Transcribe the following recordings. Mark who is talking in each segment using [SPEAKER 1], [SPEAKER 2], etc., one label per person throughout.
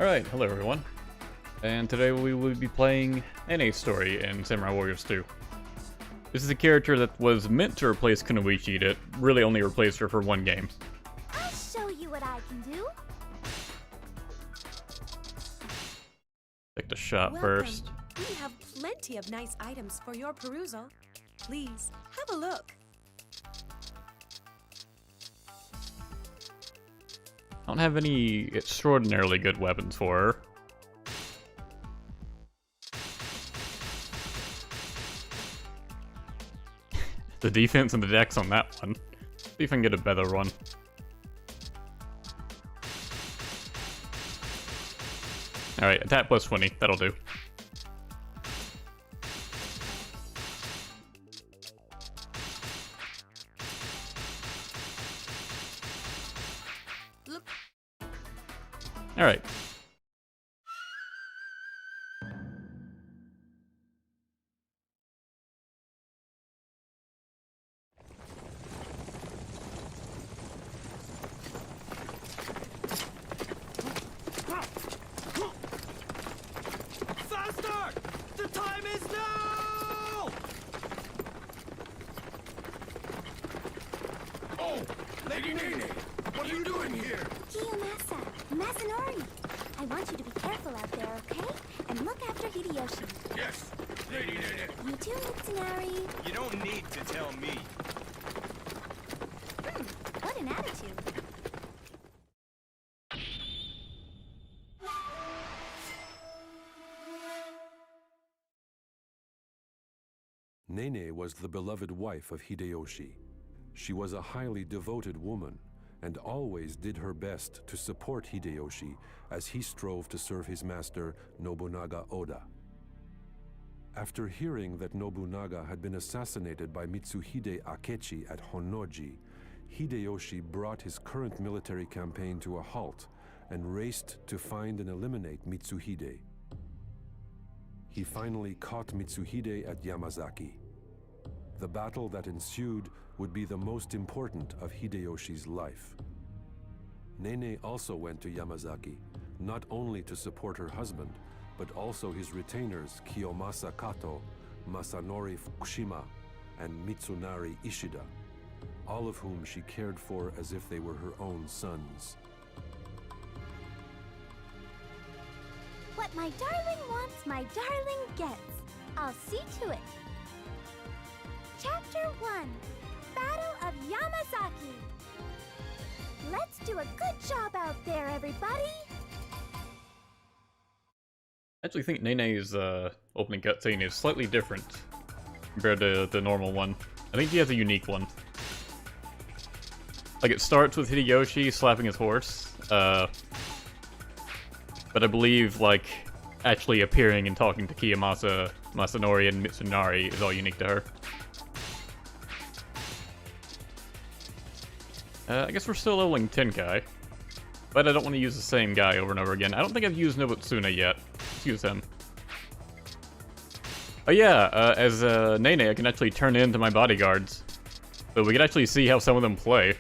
[SPEAKER 1] Alright, hello everyone. And today we will be playing Nene's story in Samurai Warriors 2. This is a character that was meant to replace Kunoichi that really only replaced her for one game.
[SPEAKER 2] I'll show you what I can do.
[SPEAKER 1] Take the shot
[SPEAKER 3] Welcome.
[SPEAKER 1] first.
[SPEAKER 3] We have plenty of nice items for your perusal. Please, have a look.
[SPEAKER 1] I don't have any extraordinarily good weapons for her. The defense and the dex on that one. See if I can get a better one. Alright, attack plus 20. That'll do.
[SPEAKER 3] Look.
[SPEAKER 1] Alright.
[SPEAKER 4] Faster! The time is now! Oh, Lady Nene, what are you doing here?
[SPEAKER 2] Kiyomasa, Masanori. I want you to be careful out there, okay? And look after Hideyoshi.
[SPEAKER 4] Yes, Lady Nene.
[SPEAKER 2] You too, Mitsunari.
[SPEAKER 4] You don't need to tell me.
[SPEAKER 2] What an attitude.
[SPEAKER 5] Nene was the beloved wife of Hideyoshi. She was a highly devoted woman and always did her best to support Hideyoshi as he strove to serve his master Nobunaga Oda. After hearing that Nobunaga had been assassinated by Mitsuhide Akechi at Honnoji, Hideyoshi brought his current military campaign to a halt and raced to find and eliminate Mitsuhide. He finally caught Mitsuhide at Yamazaki. The battle that ensued would be the most important of Hideyoshi's life. Nene also went to Yamazaki, not only to support her husband, but also his retainers Kiyomasa Kato, Masanori Fukushima, and Mitsunari Ishida, all of whom she cared for as if they were her own sons.
[SPEAKER 2] What my darling wants, my darling gets. I'll see to it. Chapter 1. Battle of Yamazaki. Let's do a good job out there, everybody.
[SPEAKER 1] I actually think Nene's opening cutscene is slightly different compared to the normal one. I think he has a unique one. Like, it starts with Hideyoshi slapping his horse, but I believe, like, actually appearing and talking to Kiyomasa, Masanori, and Mitsunari is all unique to her. I guess we're still leveling Tenkai, but I don't want to use the same guy over and over again. I don't think I've used Nobutsuna yet. Let's use him. Oh yeah, as Nene, I can actually turn into my bodyguards. So we can actually see how some of them play.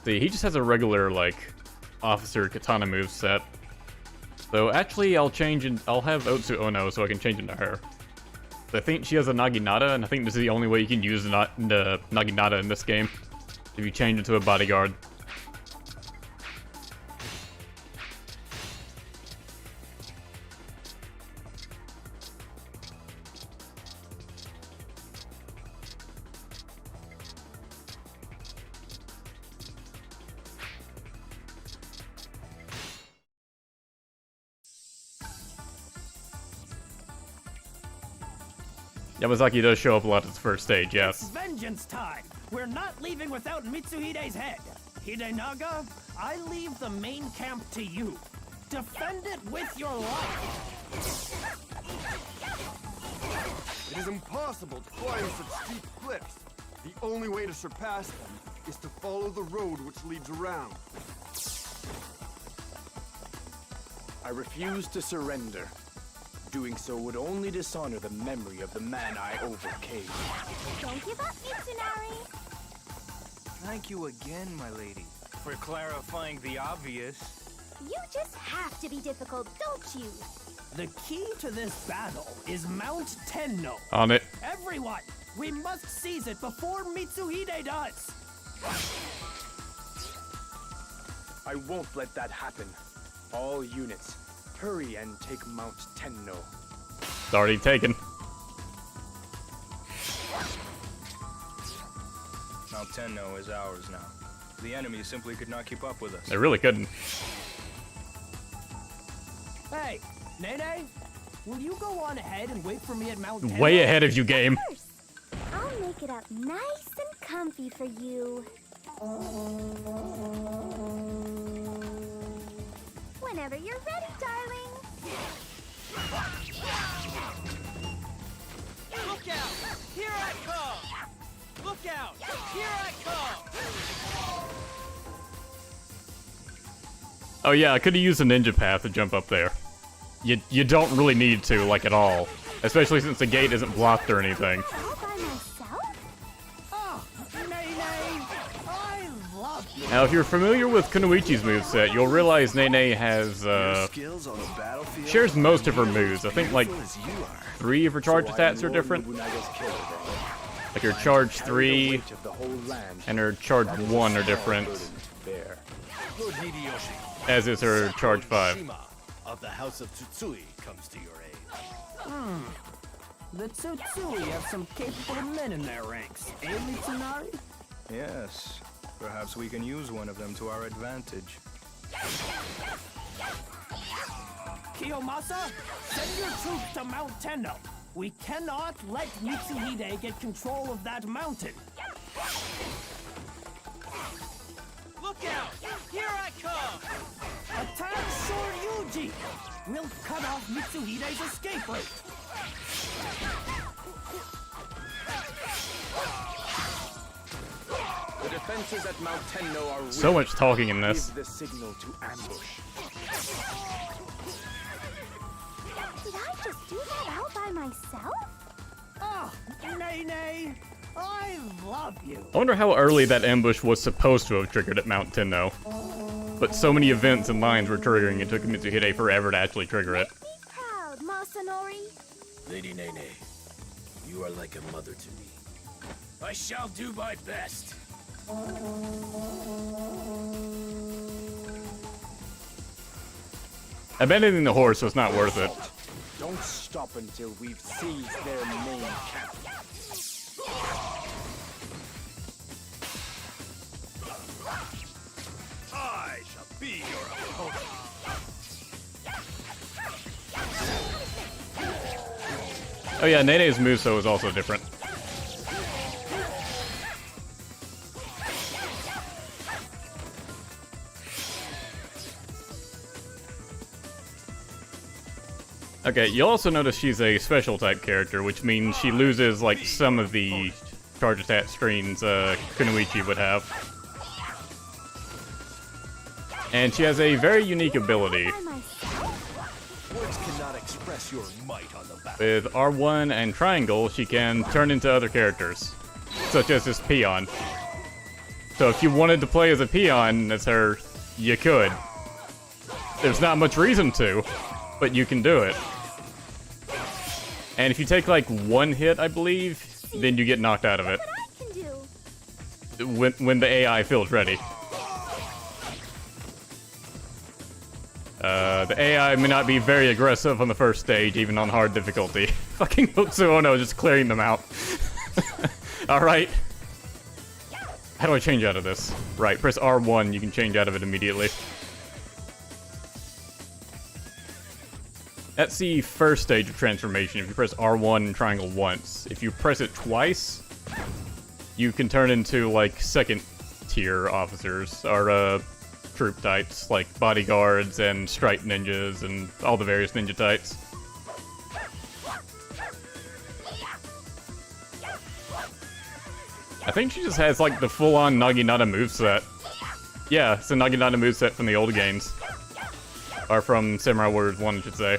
[SPEAKER 1] See, he just has a regular, like, officer katana moveset. So actually, I'll have Otsu Ono so I can change into her. I think she has a Naginata, and I think this is the only way you can use the Naginata in this game. If you change into a bodyguard. Yamazaki does show up a lot at the first stage, yes.
[SPEAKER 6] It's vengeance time! We're not leaving without Mitsuhide's head! Hidenaga, I leave the main camp to you. Defend it with your life!
[SPEAKER 7] It is impossible to climb such steep cliffs. The only way to surpass them is to follow the road which leads around.
[SPEAKER 8] I refuse to surrender. Doing so would only dishonor the memory of the man I overcame.
[SPEAKER 2] Don't give up, Mitsunari.
[SPEAKER 8] Thank you again, my lady.
[SPEAKER 4] for clarifying the obvious.
[SPEAKER 2] You just have to be difficult, don't you?
[SPEAKER 6] The key to this battle is Mount Tenno.
[SPEAKER 1] On it.
[SPEAKER 6] Everyone, we must seize it before Mitsuhide does.
[SPEAKER 8] I won't let that happen. All units, hurry and take Mount Tenno.
[SPEAKER 1] It's already taken.
[SPEAKER 4] Mount Tenno is ours now. The enemy simply could not keep up with us.
[SPEAKER 1] They really couldn't.
[SPEAKER 6] Hey, Nene, will you go on ahead and wait for me at Mount Tenno?
[SPEAKER 1] Way ahead of you, game.
[SPEAKER 2] Of course. I'll make it up nice and comfy for you. Whenever you're ready, darling.
[SPEAKER 4] Look out! Here I come! Look out! Here I come!
[SPEAKER 1] Oh yeah, I could have used a ninja path to jump up there. You don't really need to, like, at all. Especially since the gate isn't blocked or anything.
[SPEAKER 2] All by myself?
[SPEAKER 6] Oh, Nene, I love you.
[SPEAKER 1] Now, if you're familiar with Kunoichi's moveset, you'll realize Nene has,
[SPEAKER 7] Skills on the battlefield.
[SPEAKER 1] shares most of her moves. I think, like,
[SPEAKER 7] As you are.
[SPEAKER 1] 3 of her charge stats are different. Like her charge 3 and her charge 1 are different,
[SPEAKER 4] Lord Hideyoshi,
[SPEAKER 1] as is her charge 5.
[SPEAKER 4] Shima of the House of Tsutsui comes to your aid.
[SPEAKER 6] The Tsutsui have some capable men in their ranks, eh, Mitsunari?
[SPEAKER 4] Yes, perhaps we can use one of them to our advantage.
[SPEAKER 6] Kiyomasa, send your troops to Mount Tenno. We cannot let Mitsuhide get control of that mountain.
[SPEAKER 4] Look out! Here I come!
[SPEAKER 6] Attack Shoryuji! We'll cut off Mitsuhide's escape route.
[SPEAKER 8] The defenses at Mount Tenno are
[SPEAKER 1] So
[SPEAKER 8] weak.
[SPEAKER 1] much talking in this.
[SPEAKER 8] Give the signal to ambush.
[SPEAKER 2] Did I just do that all by myself?
[SPEAKER 6] Oh, Nene, I love you.
[SPEAKER 1] I wonder how early that ambush was supposed to have triggered at Mount Tenno. But so many events and lines were triggering, it took Mitsuhide forever to actually trigger it.
[SPEAKER 2] Be proud, Masanori.
[SPEAKER 4] Lady Nene, you are like a mother to me. I shall do my best.
[SPEAKER 1] Abandoning the horse was not worth it.
[SPEAKER 8] Don't stop until we've seized their main camp.
[SPEAKER 4] I shall be your opponent.
[SPEAKER 1] Oh yeah, Nene's Musou is also different. Okay, you'll also notice she's a special type character, which means she loses, like, some of the charge attack screens Kunoichi would have. And she has a very unique ability.
[SPEAKER 2] By myself?
[SPEAKER 4] Words cannot express your might on the battle.
[SPEAKER 1] With R1 and triangle, she can turn into other characters, such as this peon. So if you wanted to play as a peon as her, you could. There's not much reason to, but you can do it. And if you take like 1 hit, I believe, then you get knocked out of it
[SPEAKER 2] What I can do?
[SPEAKER 1] when the AI feels ready. The AI may not be very aggressive on the first stage, even on hard difficulty. Fucking Otsuono just clearing them out. Alright. How do I change out of this? Right, press R1, you can change out of it immediately. That's the first stage of transformation, if you press R1 and triangle once. If you press it twice, you can turn into, like, second tier officers, or, troop types, like bodyguards and strike ninjas and all the various ninja types. I think she just has, like, the full-on Naginata moveset. Yeah, it's a Naginata moveset from the old games. Or from Samurai Warriors 1, I should say.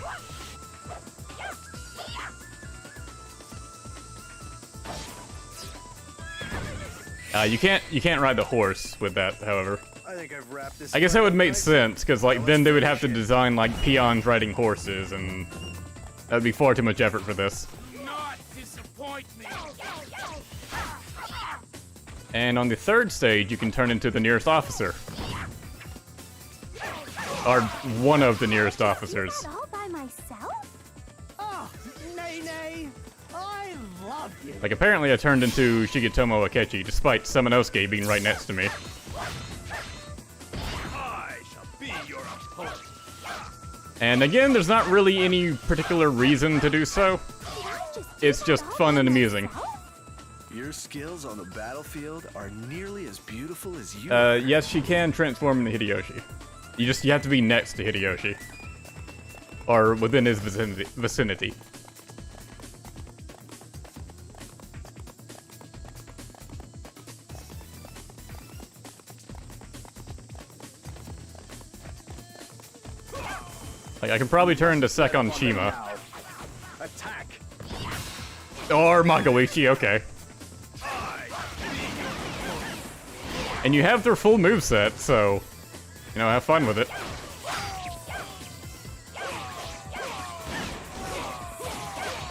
[SPEAKER 1] You can't ride the horse with that, however.
[SPEAKER 8] I think I've wrapped this.
[SPEAKER 1] I guess that would make
[SPEAKER 8] nice.
[SPEAKER 1] sense, because like then they would have to design like peons riding horses, and that'd be far too much effort for this.
[SPEAKER 4] Not disappoint me.
[SPEAKER 1] And on the third stage, you can turn into the nearest officer. Or one of the nearest officers.
[SPEAKER 2] Do that all by myself?
[SPEAKER 6] Oh, Nene, I love you.
[SPEAKER 1] Like, apparently I turned into Shigetomo Akechi, despite Samanosuke being right next to me.
[SPEAKER 4] I shall be your opponent.
[SPEAKER 1] And again, there's not really any particular reason to do so. It's just fun and amusing.
[SPEAKER 8] Your skills on the battlefield are nearly as beautiful as you.
[SPEAKER 1] Yes, she can transform into Hideyoshi. You have to be next to Hideyoshi. Or within his vicinity. Like, I can probably turn to Sekon Shima.
[SPEAKER 8] Attack.
[SPEAKER 1] Or Magoichi, okay. And you have their full moveset, so, you know, have fun with it.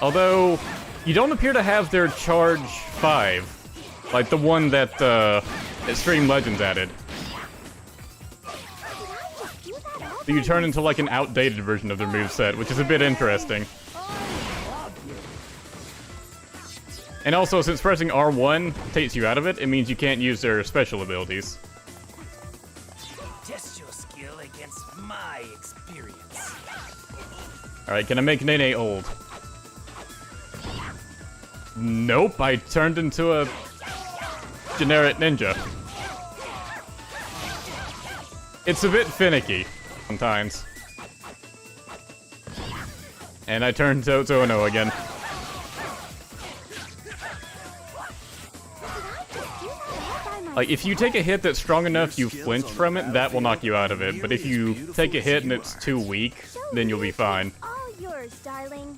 [SPEAKER 1] Although, you don't appear to have their Charge 5, like the one that Xtreme Legends added. So you turn into like an outdated version of their moveset, which is a bit interesting. And also, since pressing R1 takes you out of it, it means you can't use their special abilities.
[SPEAKER 4] Test your skill against my experience.
[SPEAKER 1] Alright, can I make Nene old? Nope, I turned into a generic ninja. It's a bit finicky sometimes. And I turned to Ono again. Like, if you take a hit that's strong enough you flinch from it, that will knock you out of it. But if you take a hit and it's too weak, then you'll be fine.
[SPEAKER 2] All yours, darling.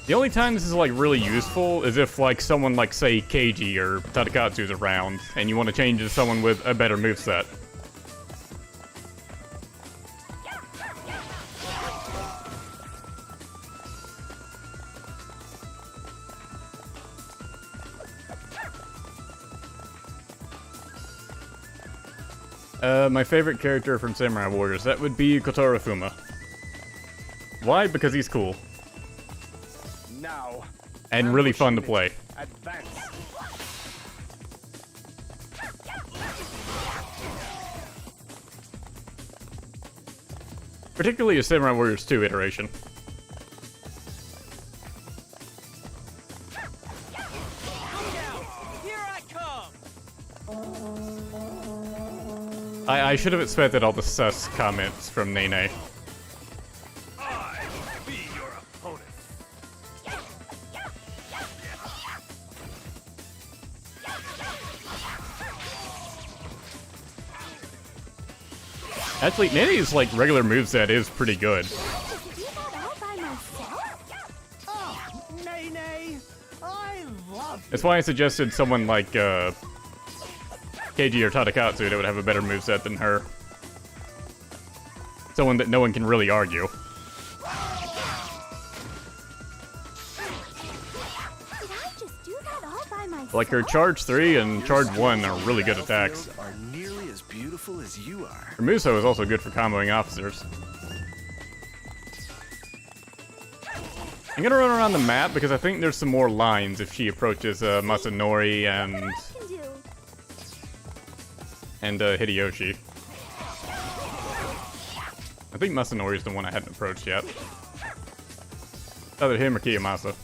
[SPEAKER 1] The only time this is, like, really useful is if, like, someone like, say, Keiji or Tadakatsu's around, and you want to change to someone with a better moveset. My favorite character from Samurai Warriors, that would be Kotaro Fuma. Why? Because he's cool.
[SPEAKER 8] Now.
[SPEAKER 1] And really fun to play.
[SPEAKER 8] Advance.
[SPEAKER 1] Particularly a Samurai Warriors 2 iteration.
[SPEAKER 6] Here I come.
[SPEAKER 1] I should have expected all the sus comments from Nene.
[SPEAKER 4] I will be your opponent.
[SPEAKER 1] Actually, Nene's, like, regular moveset is pretty good.
[SPEAKER 2] Do that all by myself?
[SPEAKER 6] Oh, Nene, I love you.
[SPEAKER 1] That's why I suggested someone like, Keiji or Tadakatsu that would have a better moveset than her. Someone that no one can really argue.
[SPEAKER 2] Did I just do that all by myself?
[SPEAKER 1] Like, her Charge 3 and Charge 1 are really good attacks.
[SPEAKER 8] Are nearly as beautiful as you are.
[SPEAKER 1] Her Musou is also good for comboing officers. I'm gonna run around the map because I think there's some more lines if she approaches Masanori and Hideyoshi. I think Masanori's the one I hadn't approached yet. Either him or Kiyomasa.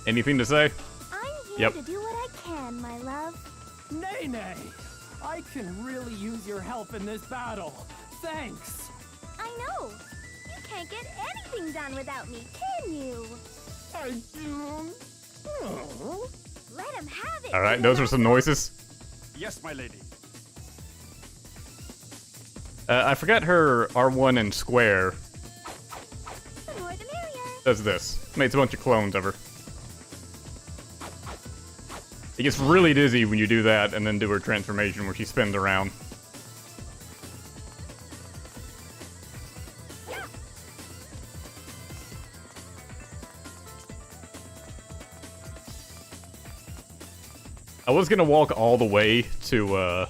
[SPEAKER 1] Anything to say?
[SPEAKER 2] I'm here
[SPEAKER 1] Yep.
[SPEAKER 2] to do what I can, my love.
[SPEAKER 6] Nene, I can really use your help in this battle. Thanks.
[SPEAKER 2] I know. You can't get anything done without me, can you? Let him have it.
[SPEAKER 1] Alright, those are some noises.
[SPEAKER 7] Yes, my lady.
[SPEAKER 1] I forgot her R1 and square
[SPEAKER 2] The more the merrier.
[SPEAKER 1] does this. Makes a bunch of clones of her. It gets really dizzy when you do that and then do her transformation where she spins around. I was gonna walk all the way to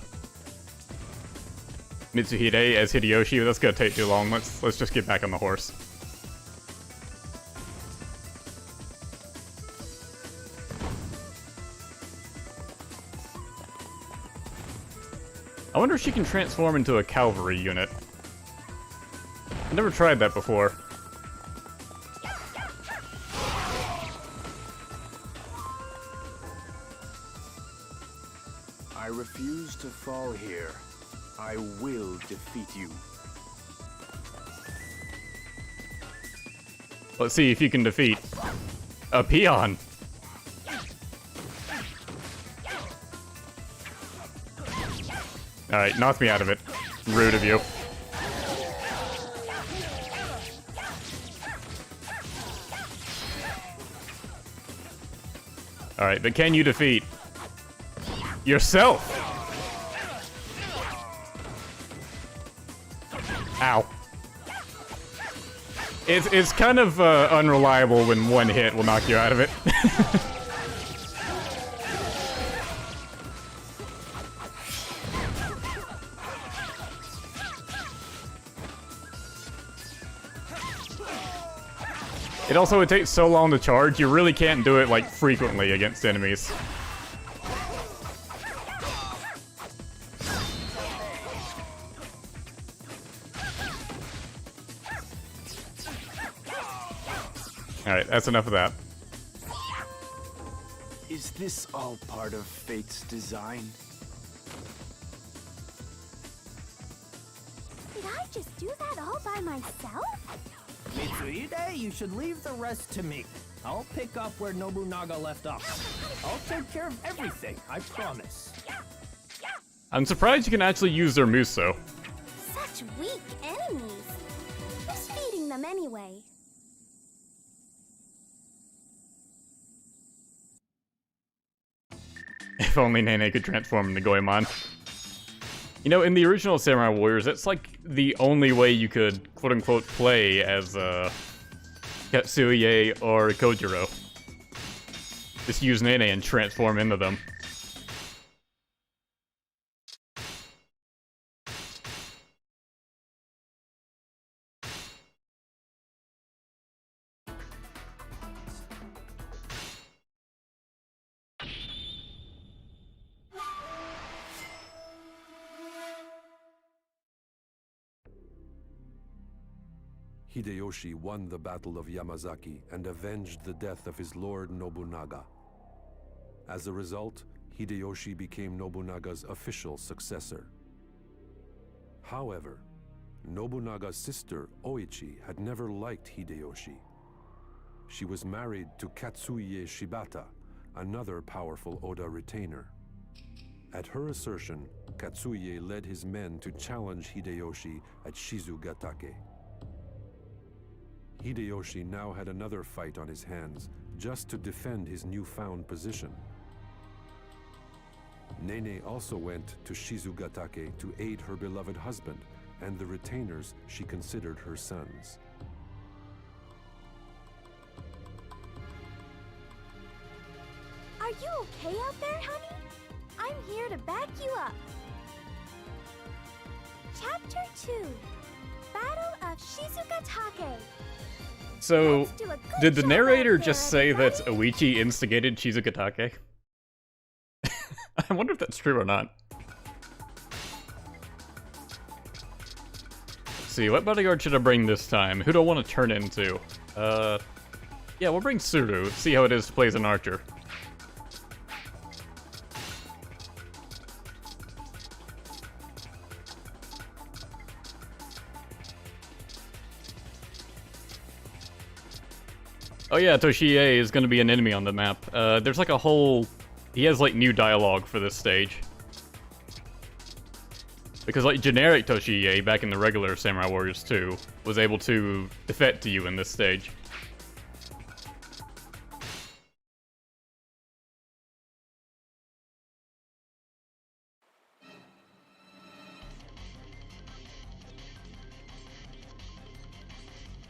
[SPEAKER 1] Mitsuhide as Hideyoshi, but that's gonna take too long. Let's just get back on the horse. I wonder if she can transform into a cavalry unit. I've never tried that before.
[SPEAKER 8] I refuse to fall here. I will defeat you.
[SPEAKER 1] Let's see if you can defeat a peon. Alright, knock me out of it. Rude of you. Alright, but can you defeat yourself? Ow. It's kind of unreliable when one hit will knock you out of it. It takes so long to charge, you really can't do it, like, frequently against enemies. Alright, that's enough of that.
[SPEAKER 8] Is this all part of fate's design?
[SPEAKER 2] Did I just do that all by myself?
[SPEAKER 6] Mitsuhide, you should leave the rest to me. I'll pick up where Nobunaga left off. I'll take care of everything, I promise.
[SPEAKER 1] I'm surprised you can actually use their musou.
[SPEAKER 2] Such weak enemies. Who's feeding them anyway?
[SPEAKER 1] If only Nene could transform into Goemon. You know, in the original Samurai Warriors, that's like the only way you could quote-unquote play as Katsuie or Kojiro. Just use Nene and transform into them.
[SPEAKER 5] Hideyoshi won the Battle of Yamazaki and avenged the death of his lord Nobunaga. As a result, Hideyoshi became Nobunaga's official successor. However, Nobunaga's sister Oichi had never liked Hideyoshi. She was married to Katsuie Shibata, another powerful Oda retainer. At her assertion, Katsuie led his men to challenge Hideyoshi at Shizugatake. Hideyoshi now had another fight on his hands, just to defend his newfound position. Nene also went to Shizugatake to aid her beloved husband and the retainers she considered her sons.
[SPEAKER 2] Are you okay out there, honey? I'm here to back you up. Chapter 2. Battle of Shizugatake.
[SPEAKER 1] So,
[SPEAKER 2] Let's do a good
[SPEAKER 1] did the
[SPEAKER 2] job
[SPEAKER 1] narrator
[SPEAKER 2] out
[SPEAKER 1] just
[SPEAKER 2] there,
[SPEAKER 1] say that
[SPEAKER 2] everybody.
[SPEAKER 1] Oichi instigated Shizugatake? I wonder if that's true or not. Let's see, what bodyguard should I bring this time? Who do I want to turn into? Yeah, we'll bring Tsuru, see how it is to play as an archer. Oh yeah, Toshie is gonna be an enemy on the map. There's like a whole... He has like new dialogue for this stage. Because like generic Toshie back in the regular Samurai Warriors 2 was able to defect to you in this stage.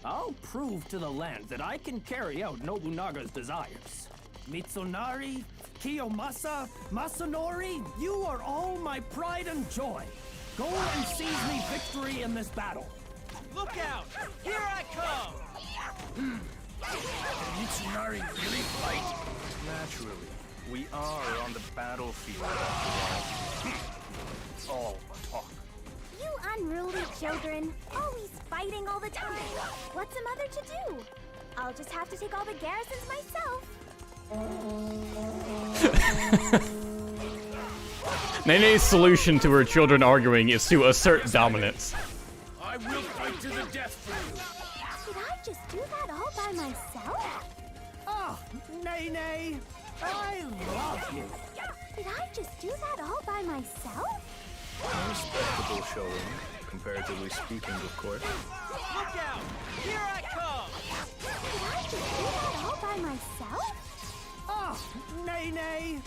[SPEAKER 6] I'll prove to the land that I can carry out Nobunaga's desires. Mitsunari, Kiyomasa, Masanori, you are all my pride and joy. Go and seize me victory in this battle.
[SPEAKER 9] Look out! Here I come!
[SPEAKER 4] Can Mitsunari really fight?
[SPEAKER 8] Naturally, we are on the battlefield after all. All talk.
[SPEAKER 2] You unruly children, always fighting all the time. What's a mother to do? I'll just have to take all the garrisons myself.
[SPEAKER 1] Nene's solution to her children arguing is to assert dominance.
[SPEAKER 4] I will fight to the death for you.
[SPEAKER 2] Did I just do that all by myself?
[SPEAKER 6] Oh, Nene, I love you.
[SPEAKER 2] Did I just do that all by myself?
[SPEAKER 8] A respectable showing, comparatively speaking, of course.
[SPEAKER 9] Look out! Here I come!
[SPEAKER 2] Did I just do that all by myself?
[SPEAKER 6] Oh, Nene, I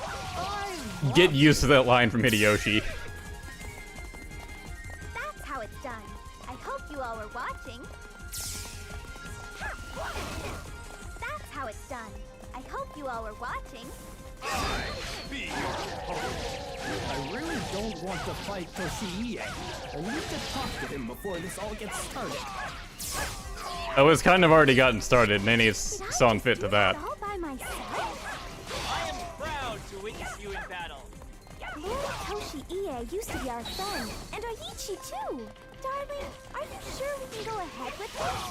[SPEAKER 6] love
[SPEAKER 1] Get used to that line from Hideyoshi.
[SPEAKER 2] That's how it's done. I hope you all were watching. That's how it's done. I hope you all were watching.
[SPEAKER 6] I really don't want to fight Toshie. I need to talk to him before this all gets started.
[SPEAKER 1] Oh, it's kind of already gotten started. Nene's
[SPEAKER 2] Did I
[SPEAKER 1] saw
[SPEAKER 2] just
[SPEAKER 1] fit
[SPEAKER 2] do
[SPEAKER 1] to that.
[SPEAKER 2] all by myself?
[SPEAKER 9] I am proud to witness you in battle.
[SPEAKER 2] Lord Toshie used to be our friend, and Aichi too. Darling, are you sure we can go ahead with this?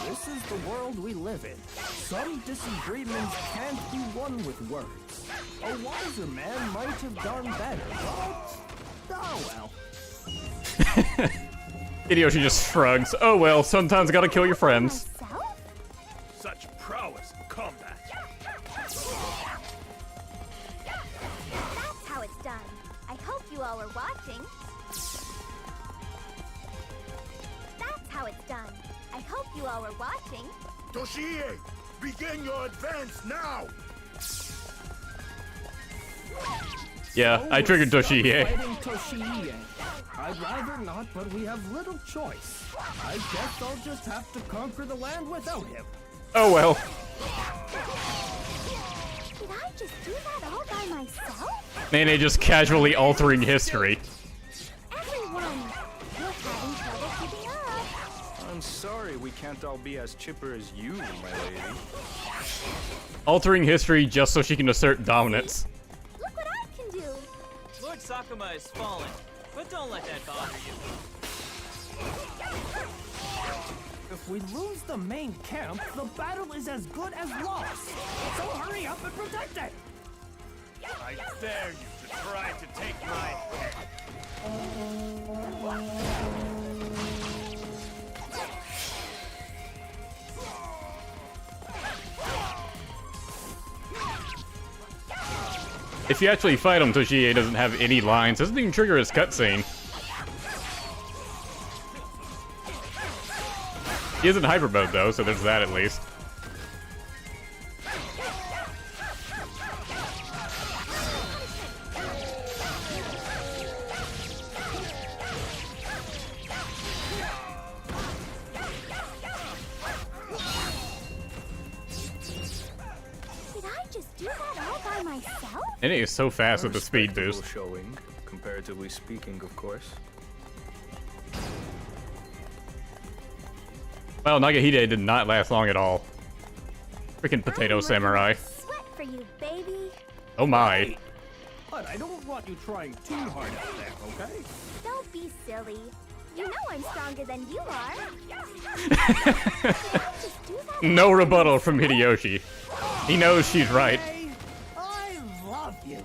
[SPEAKER 6] This is the world we live in. Some disagreements can't be won with words. A wiser man might have done better, but... oh well.
[SPEAKER 1] Hideyoshi just shrugs. Oh well, sometimes gotta kill your friends.
[SPEAKER 2] Myself?
[SPEAKER 4] Such prowess in combat.
[SPEAKER 2] That's how it's done. I hope you all were watching. That's how it's done. I hope you all were watching.
[SPEAKER 4] Toshie, begin your advance now!
[SPEAKER 1] Yeah, I triggered Toshie.
[SPEAKER 6] Fighting Toshie. I'd rather not, but we have little choice. I guess I'll just have to conquer the land without him.
[SPEAKER 1] Oh well.
[SPEAKER 2] Did I just do that all by myself?
[SPEAKER 1] Nene just casually altering history.
[SPEAKER 2] Everyone, you're having trouble keeping up.
[SPEAKER 8] I'm sorry we can't all be as chipper as you, my lady.
[SPEAKER 1] Altering history just so she can assert dominance.
[SPEAKER 2] Look what I can do.
[SPEAKER 9] Lord Sakuma is fallen, but don't let that bother you.
[SPEAKER 6] If we lose the main camp, the battle is as good as lost. So hurry up and protect it!
[SPEAKER 4] I dare you to try to take my head.
[SPEAKER 1] If you actually fight him, Toshie doesn't have any lines. Doesn't even trigger his cutscene. He is in hyper mode though, so there's that at least.
[SPEAKER 2] Did I just do that all by myself?
[SPEAKER 1] And it is so fast
[SPEAKER 8] A
[SPEAKER 1] with the speed
[SPEAKER 8] respectable
[SPEAKER 1] boost.
[SPEAKER 8] showing, comparatively speaking, of course.
[SPEAKER 1] Well, Nagahide did not last long at all. Freaking potato
[SPEAKER 2] I'm
[SPEAKER 1] samurai.
[SPEAKER 2] working Sweat for you, baby.
[SPEAKER 1] Oh my.
[SPEAKER 6] But I don't want you trying too hard out there, okay?
[SPEAKER 2] Don't be silly. You know I'm stronger than you are. Just do that.
[SPEAKER 1] No rebuttal from Hideyoshi. He knows she's right.
[SPEAKER 6] Hey, I love you.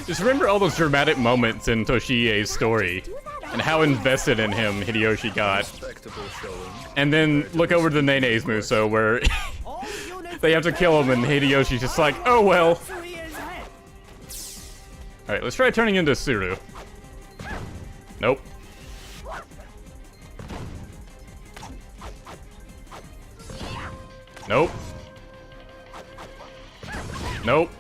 [SPEAKER 1] Just remember all those dramatic moments in Toshie's story and how invested in him Hideyoshi got. And then look over to Nene's musou where they have to kill him and Hideyoshi's just like, oh well. Alright, let's try turning into Tsuru. Nope. Nope. Nope.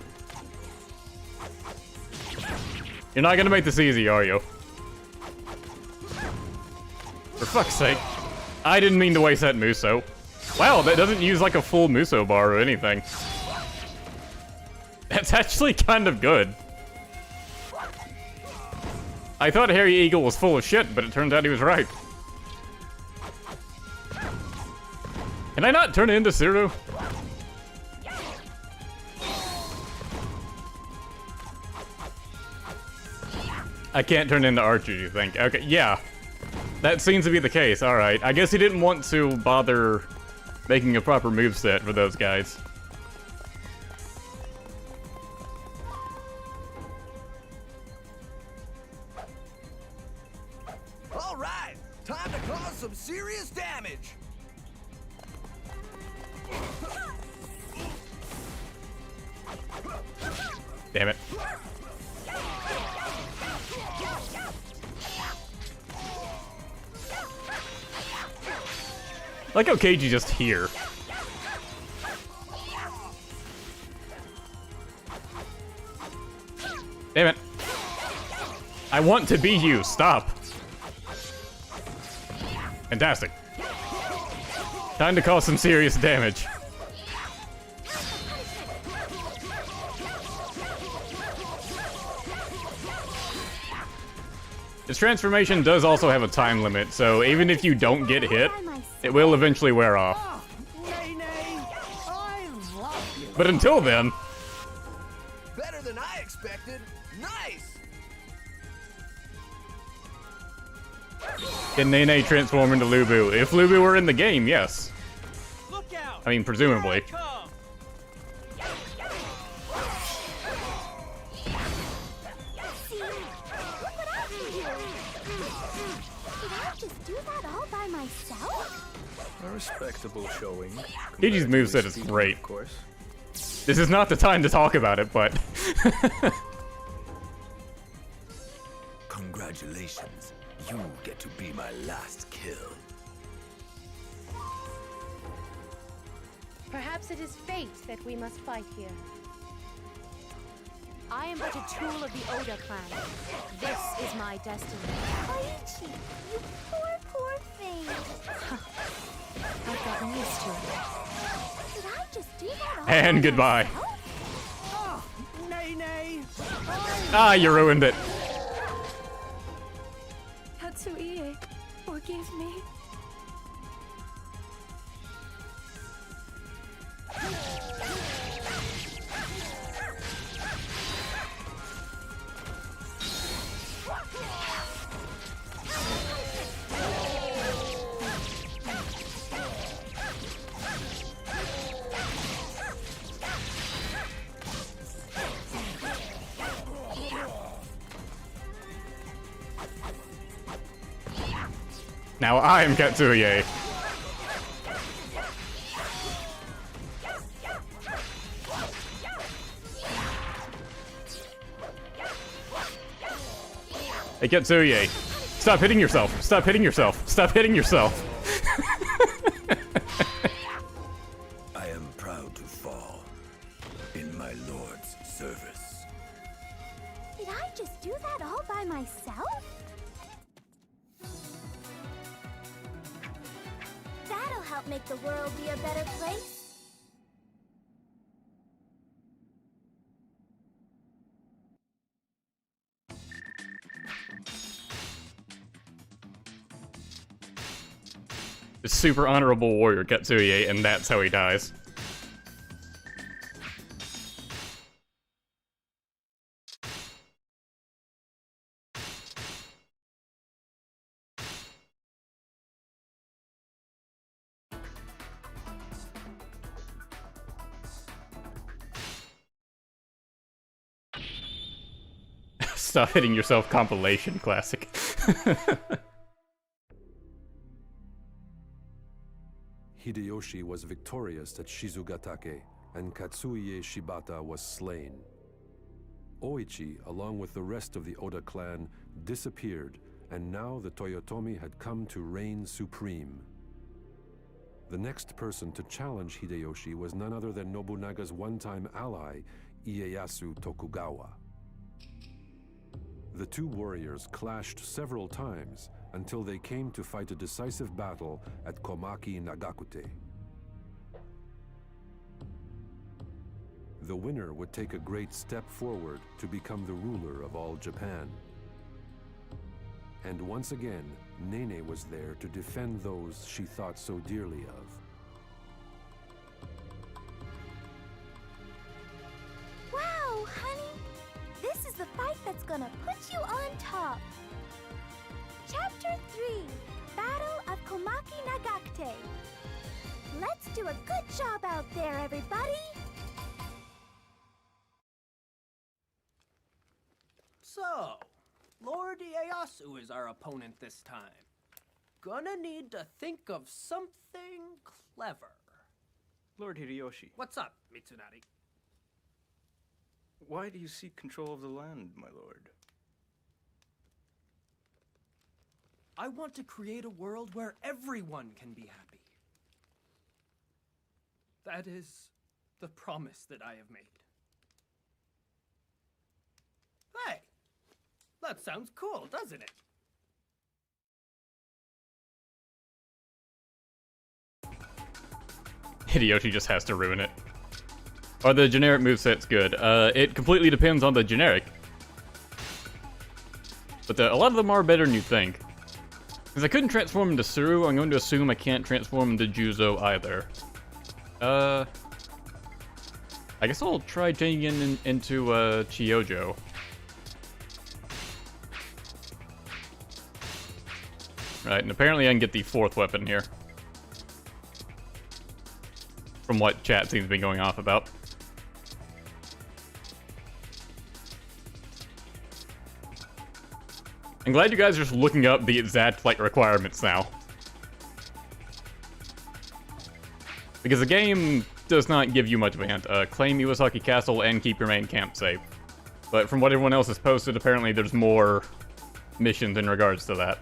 [SPEAKER 1] You're not gonna make this easy, are you? For fuck's sake. I didn't mean to waste that musou. Wow, that doesn't use like a full musou bar or anything. That's actually kind of good. I thought Harry Eagle was full of shit, but it turns out he was right. Can I not turn it into Tsuru? I can't turn into Archer, you think? Okay, yeah. That seems to be the case, alright. I guess he didn't want to bother making a proper moveset for those guys.
[SPEAKER 10] Alright, time to cause some serious damage!
[SPEAKER 1] Damn it. I like how Keiji just here. Damn it. I want to be you. Stop. Fantastic. Time to cause some serious damage. This transformation does also have a time limit, so even if you don't get hit, it will eventually wear off.
[SPEAKER 6] Nene, I love you.
[SPEAKER 1] But until then...
[SPEAKER 10] Better than I expected. Nice!
[SPEAKER 1] Can Nene transform into Lubu? If Lubu were in the game, yes.
[SPEAKER 9] Look out!
[SPEAKER 1] I mean, presumably.
[SPEAKER 9] Here I come.
[SPEAKER 2] See? Look what I can do! Did I just do that all by myself?
[SPEAKER 8] A respectable showing.
[SPEAKER 1] Keiji's moveset is great.
[SPEAKER 8] Of course.
[SPEAKER 1] This is not the time to talk about it, but...
[SPEAKER 4] Congratulations. You get to be my last kill.
[SPEAKER 11] Perhaps it is fate that we must fight here. I am but a tool of the Oda clan. This is my destiny.
[SPEAKER 2] Koichi, you poor thing.
[SPEAKER 11] I've gotten used to it.
[SPEAKER 2] Did I just do that all
[SPEAKER 1] And
[SPEAKER 2] by
[SPEAKER 1] goodbye.
[SPEAKER 2] myself?
[SPEAKER 6] Oh, Nene!
[SPEAKER 1] Ah, you ruined it.
[SPEAKER 2] Tatsuie, forgive me.
[SPEAKER 1] Now I'm Katsuye. Hey Katsuye, stop hitting yourself. Stop hitting yourself. Stop hitting yourself.
[SPEAKER 4] I am proud to fall in my lord's service.
[SPEAKER 2] Did I just do that all by myself? That'll help make the world be a better place.
[SPEAKER 1] The super honorable warrior Katsuye, and that's how he dies. stop hitting yourself compilation classic.
[SPEAKER 5] Hideyoshi was victorious at Shizugatake, and Katsuie Shibata was slain. Oichi, along with the rest of the Oda clan, disappeared, and now the Toyotomi had come to reign supreme. The next person to challenge Hideyoshi was none other than Nobunaga's one-time ally, Ieyasu Tokugawa. The two warriors clashed several times until they came to fight a decisive battle at Komaki Nagakute. The winner would take a great step forward to become the ruler of all Japan. And once again, Nene was there to defend those she thought so dearly of.
[SPEAKER 2] Wow, honey! This is the fight that's gonna put you on top! Chapter 3, Battle of Komaki Nagakute. Let's do a good job out there, everybody!
[SPEAKER 6] So, Lord Ieyasu is our opponent this time. Gonna need to think of something clever.
[SPEAKER 12] Lord Hideyoshi,
[SPEAKER 6] What's up, Mitsunari?
[SPEAKER 12] why do you seek control of the land, my lord?
[SPEAKER 6] I want to create a world where everyone can be happy. That is the promise that I have made. Hey, that sounds cool, doesn't it?
[SPEAKER 1] Hideyoshi just has to ruin it. Are the generic moveset's good? It completely depends on the generic. But a lot of them are better than you think. Because I couldn't transform into Suru, I'm going to assume I can't transform into Juzo either. I guess I'll try changing into Chiyojo. Right, and apparently I can get the fourth weapon here. From what chat seems to be going off about. I'm glad you guys are just looking up the exact, like, requirements now. Because the game does not give you much of a hint. Claim Iwasaki Castle and keep your main camp safe. But from what everyone else has posted, apparently there's more missions in regards to that.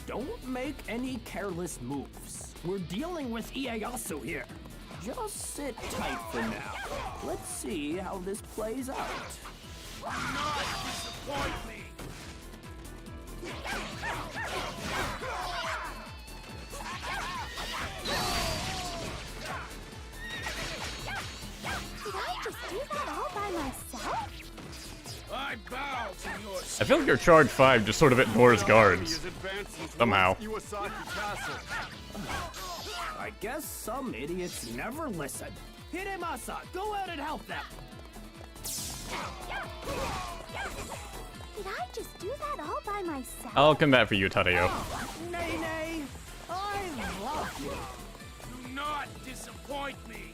[SPEAKER 6] Don't make any careless moves. We're dealing with Ieyasu here. Just sit tight for now. Let's see how this plays out.
[SPEAKER 4] Do not disappoint me!
[SPEAKER 2] Did I just do that all by myself?
[SPEAKER 4] I bow to your
[SPEAKER 1] I feel like your charge 5 just sort of ignores guards. Somehow.
[SPEAKER 6] I guess some idiots never listen. Hidemasa, go out and help them!
[SPEAKER 2] Did I just do that all by myself?
[SPEAKER 1] I'll come back for you, Tadeo.
[SPEAKER 6] Nene, I love you.
[SPEAKER 4] Do not disappoint me!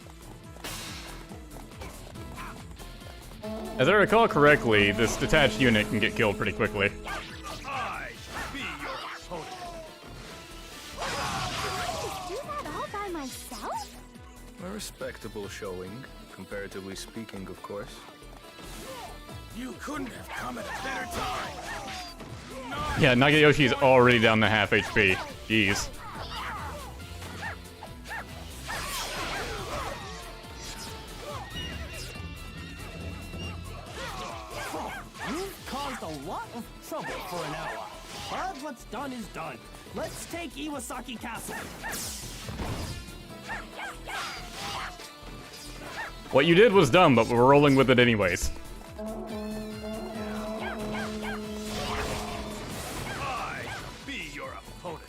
[SPEAKER 1] As I recall correctly, this detached unit can get killed pretty quickly.
[SPEAKER 4] I be your opponent.
[SPEAKER 2] Did I just do that all by myself?
[SPEAKER 12] A respectable showing, comparatively speaking, of course.
[SPEAKER 4] You couldn't have come at a better time. Do not
[SPEAKER 1] Yeah, Nagayoshi's already down to half HP. Jeez.
[SPEAKER 6] You've caused a lot of trouble for an hour. But what's done is done. Let's take Iwasaki Castle.
[SPEAKER 1] What you did was dumb, but we're rolling with it anyways.
[SPEAKER 4] I be your opponent.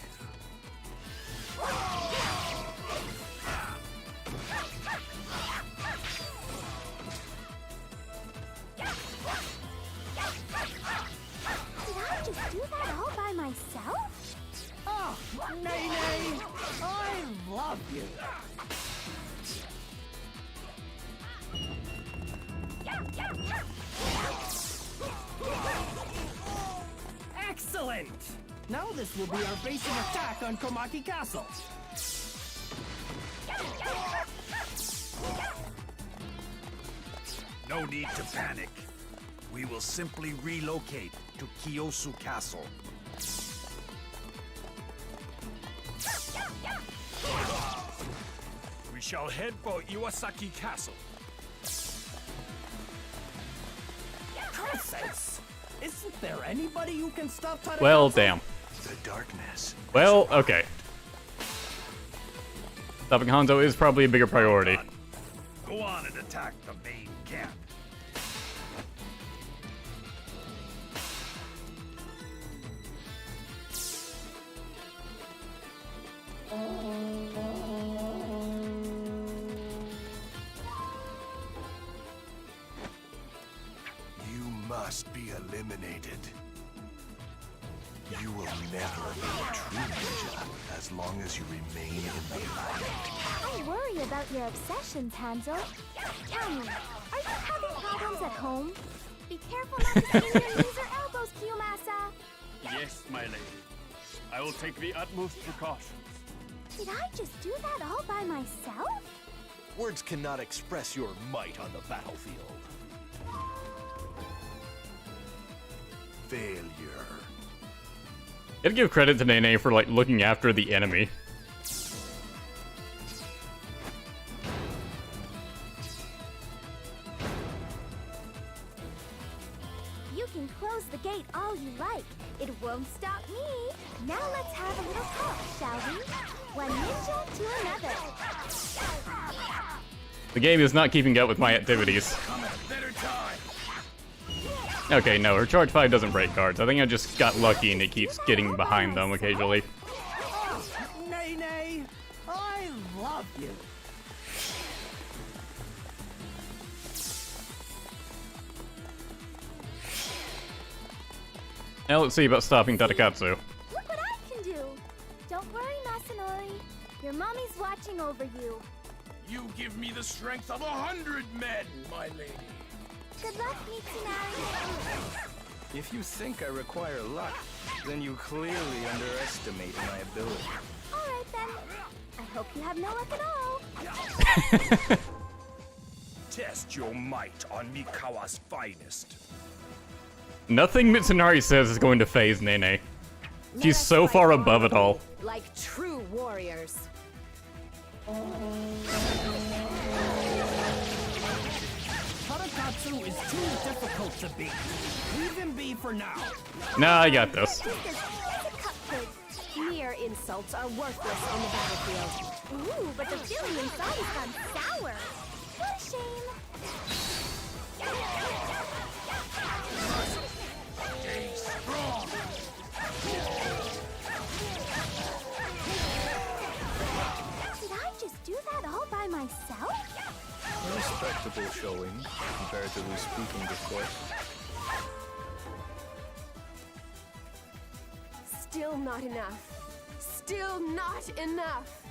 [SPEAKER 6] Excellent! Now this will be our basic attack on Komaki Castle.
[SPEAKER 10] No need to panic. We will simply relocate to Kiyosu Castle. We shall head for Iwasaki Castle.
[SPEAKER 6] Curses! Isn't there anybody who can stop Tadakatsu?
[SPEAKER 1] Well, damn.
[SPEAKER 10] The darkness.
[SPEAKER 1] Well, okay. Stopping Hanzo is probably a bigger priority.
[SPEAKER 10] Go on and attack the main camp. You must be eliminated. You will never be a true ninja as long as you remain in the light.
[SPEAKER 2] Don't worry about your obsessions, Hanzo. Tell me, are you having problems at home? Be careful not to sting your knees or elbows, Kiyomasa.
[SPEAKER 13] Yes, my lady. I will take the utmost precautions.
[SPEAKER 2] Did I just do that all by myself?
[SPEAKER 10] Words cannot express your might on the battlefield. Failure.
[SPEAKER 1] Gotta give credit to Nene for, like, looking after the enemy.
[SPEAKER 2] You can close the gate all you like. It won't stop me. Now let's have a little talk, shall we? One ninja to another.
[SPEAKER 1] The game is not keeping up with my activities. Okay, no, her charge 5 doesn't break cards. I think I just got lucky and it keeps getting behind them occasionally.
[SPEAKER 6] Nene, I love you.
[SPEAKER 1] Now let's see about stopping Tadakatsu.
[SPEAKER 2] Look what I can do. Don't worry, Masanori. Your mommy's watching over you.
[SPEAKER 4] You give me the strength of 100 men, my lady.
[SPEAKER 2] Good luck, Mitsunari.
[SPEAKER 12] If you think I require luck, then you clearly underestimate my ability.
[SPEAKER 2] Alright then. I hope you have no luck at all.
[SPEAKER 10] Test your might on Mikawa's finest.
[SPEAKER 1] Nothing Mitsunari says is going to phase Nene. She's so far above it all.
[SPEAKER 11] Like true warriors.
[SPEAKER 6] Tadakatsu is too difficult to beat. Leave him be for now.
[SPEAKER 1] Nah, I got this.
[SPEAKER 11] Mere insults are worthless on the battlefield.
[SPEAKER 2] Ooh, but the feeling inside has gone sour. What a shame.
[SPEAKER 4] Stay strong.
[SPEAKER 2] Did I just do that all by myself?
[SPEAKER 12] A respectable showing, comparatively speaking, of course.
[SPEAKER 11] Still not enough. Still not enough.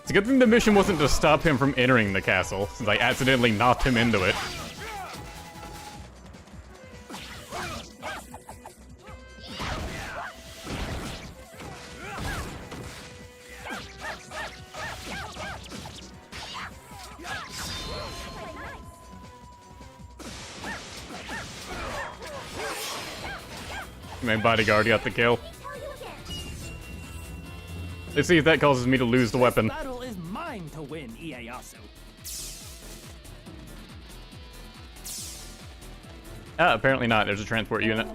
[SPEAKER 1] It's a good thing the mission wasn't to stop him from entering the castle, since I accidentally knocked him into it. My bodyguard got the kill. Let's see if that causes me to lose the weapon.
[SPEAKER 6] This battle is mine to win, Ieyasu.
[SPEAKER 1] Ah, apparently not. There's a transport unit.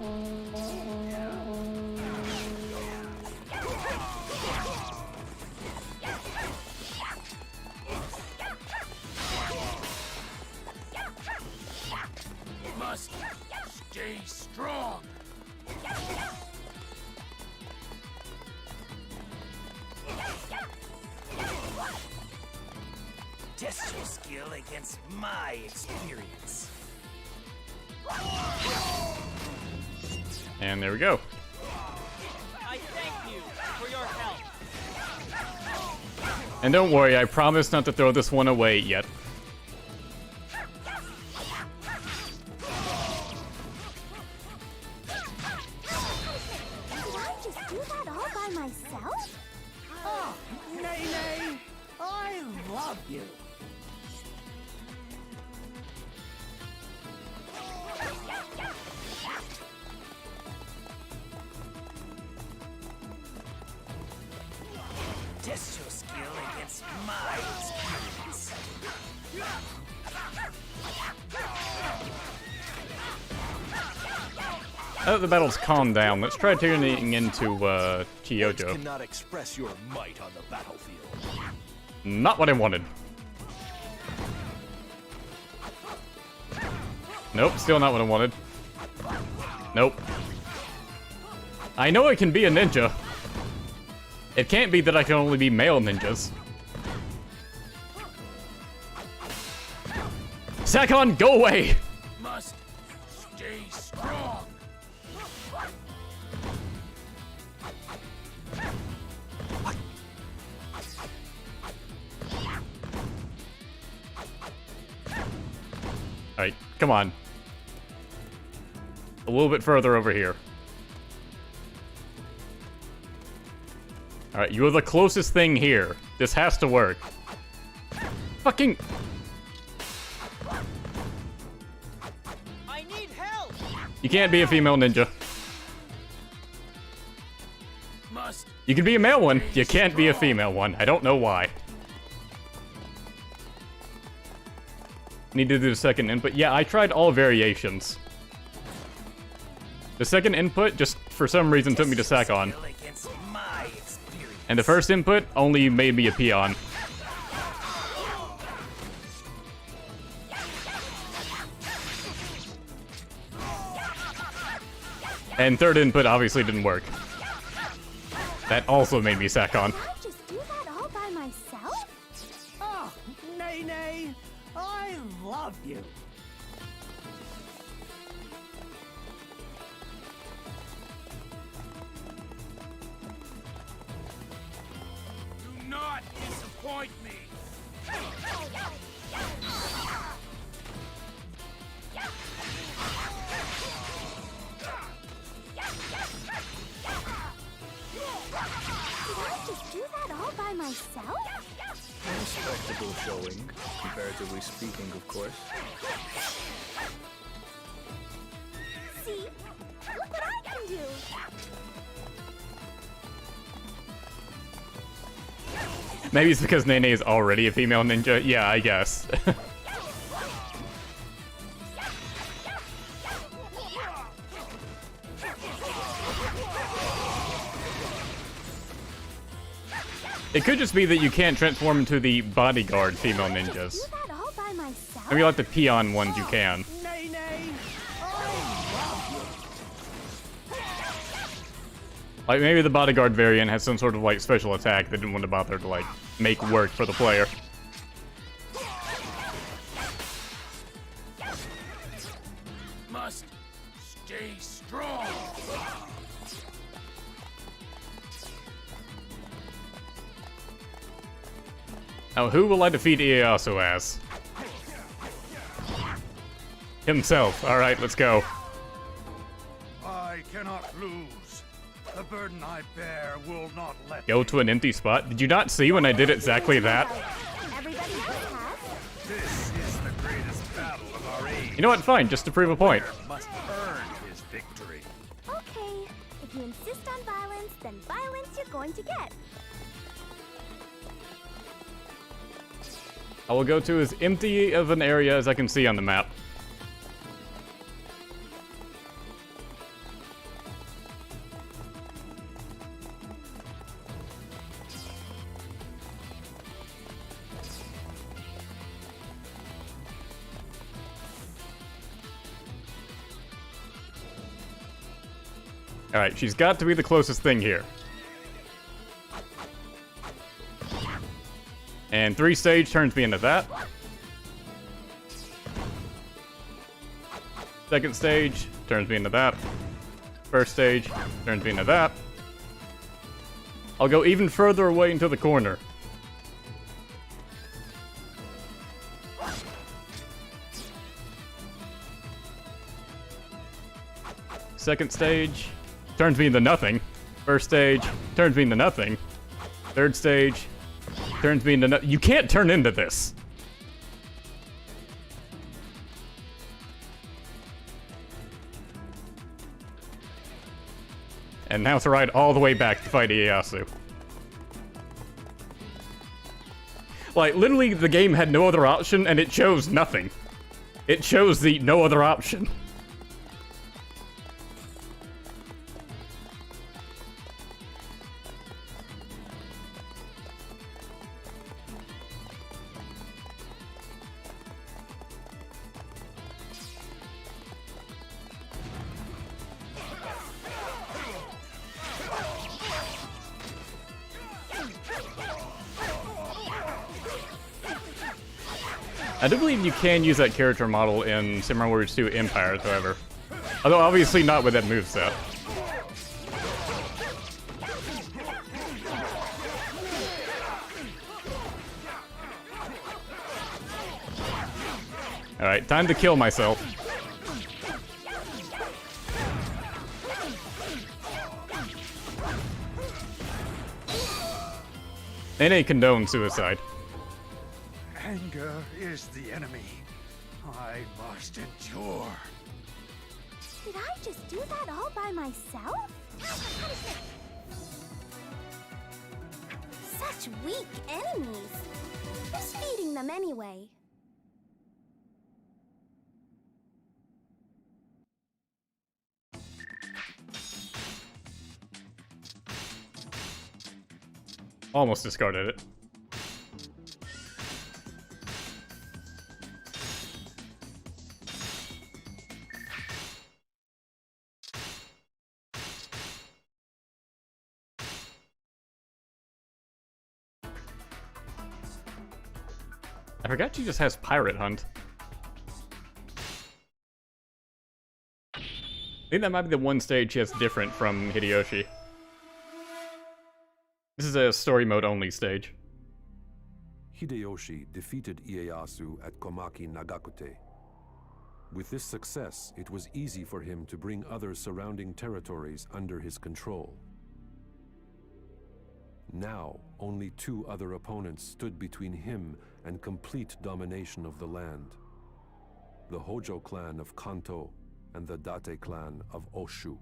[SPEAKER 4] Must stay strong.
[SPEAKER 10] Test your skill against my experience.
[SPEAKER 1] And there we go. And don't worry, I promise not to throw this one away yet.
[SPEAKER 2] Did I just do that all by myself?
[SPEAKER 6] Oh, Nene, I love you.
[SPEAKER 4] Test your skill against my experience.
[SPEAKER 1] Now that the battle's calmed down, let's try turning into,
[SPEAKER 10] Words
[SPEAKER 1] Kyoto.
[SPEAKER 10] cannot express your might on the battlefield.
[SPEAKER 1] Not what I wanted. Nope, still not what I wanted. Nope. I know I can be a ninja. It can't be that I can only be male ninjas. Sakon, go away!
[SPEAKER 4] Must stay strong.
[SPEAKER 1] Alright, come on. A little bit further over here. Alright, you are the closest thing here. This has to work. Fucking...
[SPEAKER 9] I need help!
[SPEAKER 1] You can't be a female ninja.
[SPEAKER 4] Must.
[SPEAKER 1] You can be a male one. You can't be a female one. I don't know why. Need to do the second input. Yeah, I tried all variations. The second input, just for some reason, took me to Sakon. And the first input only made me a peon. And third input obviously didn't work. That also made me Sakon.
[SPEAKER 2] Did I just do that all by myself?
[SPEAKER 6] Oh, Nene, I love you.
[SPEAKER 4] Do not disappoint me.
[SPEAKER 2] Did I just do that all by myself?
[SPEAKER 12] Respectable showing, comparatively speaking, of course.
[SPEAKER 2] See? Look what I can do!
[SPEAKER 1] Maybe it's because Nene is already a female ninja. Yeah, I guess. It could just be that you can't transform into the bodyguard female ninjas.
[SPEAKER 2] Do that all by myself?
[SPEAKER 1] Maybe like the peon ones you can.
[SPEAKER 6] Nene,
[SPEAKER 1] Like maybe the bodyguard variant has some sort of like special attack they didn't want to bother to like make work for the player.
[SPEAKER 4] Must stay strong.
[SPEAKER 1] Now who will I defeat Ieyasu as? Himself. Alright, let's go.
[SPEAKER 10] I cannot lose. The burden I bear will not let
[SPEAKER 1] Go to an empty spot. Did you not see when I did exactly that?
[SPEAKER 2] Everybody else has.
[SPEAKER 10] This is the greatest battle of our age.
[SPEAKER 1] You know what? Fine, just to prove a point.
[SPEAKER 10] Must earn his victory.
[SPEAKER 2] Okay, if you insist on violence, then violence you're going to get.
[SPEAKER 1] I will go to as empty of an area as I can see on the map. Alright, she's got to be the closest thing here. And 3 stage turns me into that. Second stage turns me into that. First stage turns me into that. I'll go even further away into the corner. Second stage, turns me into nothing. First stage, turns me into nothing. Third stage, turns me into nothing. You can't turn into this. And now to ride all the way back to fight Ieyasu. Like, literally, the game had no other option, and it chose nothing. It chose the no other option. I do believe you can use that character model in Samurai Warriors 2 Empires, however. Although obviously not with that moveset. Alright, time to kill myself. Nene condones suicide.
[SPEAKER 10] Anger is the enemy. I must endure.
[SPEAKER 2] Did I just do that all by myself? Such weak enemies. Who's feeding them anyway?
[SPEAKER 1] Almost discarded it. I forgot she just has Pirate Hunt. I think that might be the one stage she has different from Hideyoshi. This is a story mode only stage.
[SPEAKER 5] Hideyoshi defeated Ieyasu at Komaki Nagakute. With this success, it was easy for him to bring other surrounding territories under his control. Now, only two other opponents stood between him and complete domination of the land. The Hojo clan of Kanto and the Date clan of Oshu.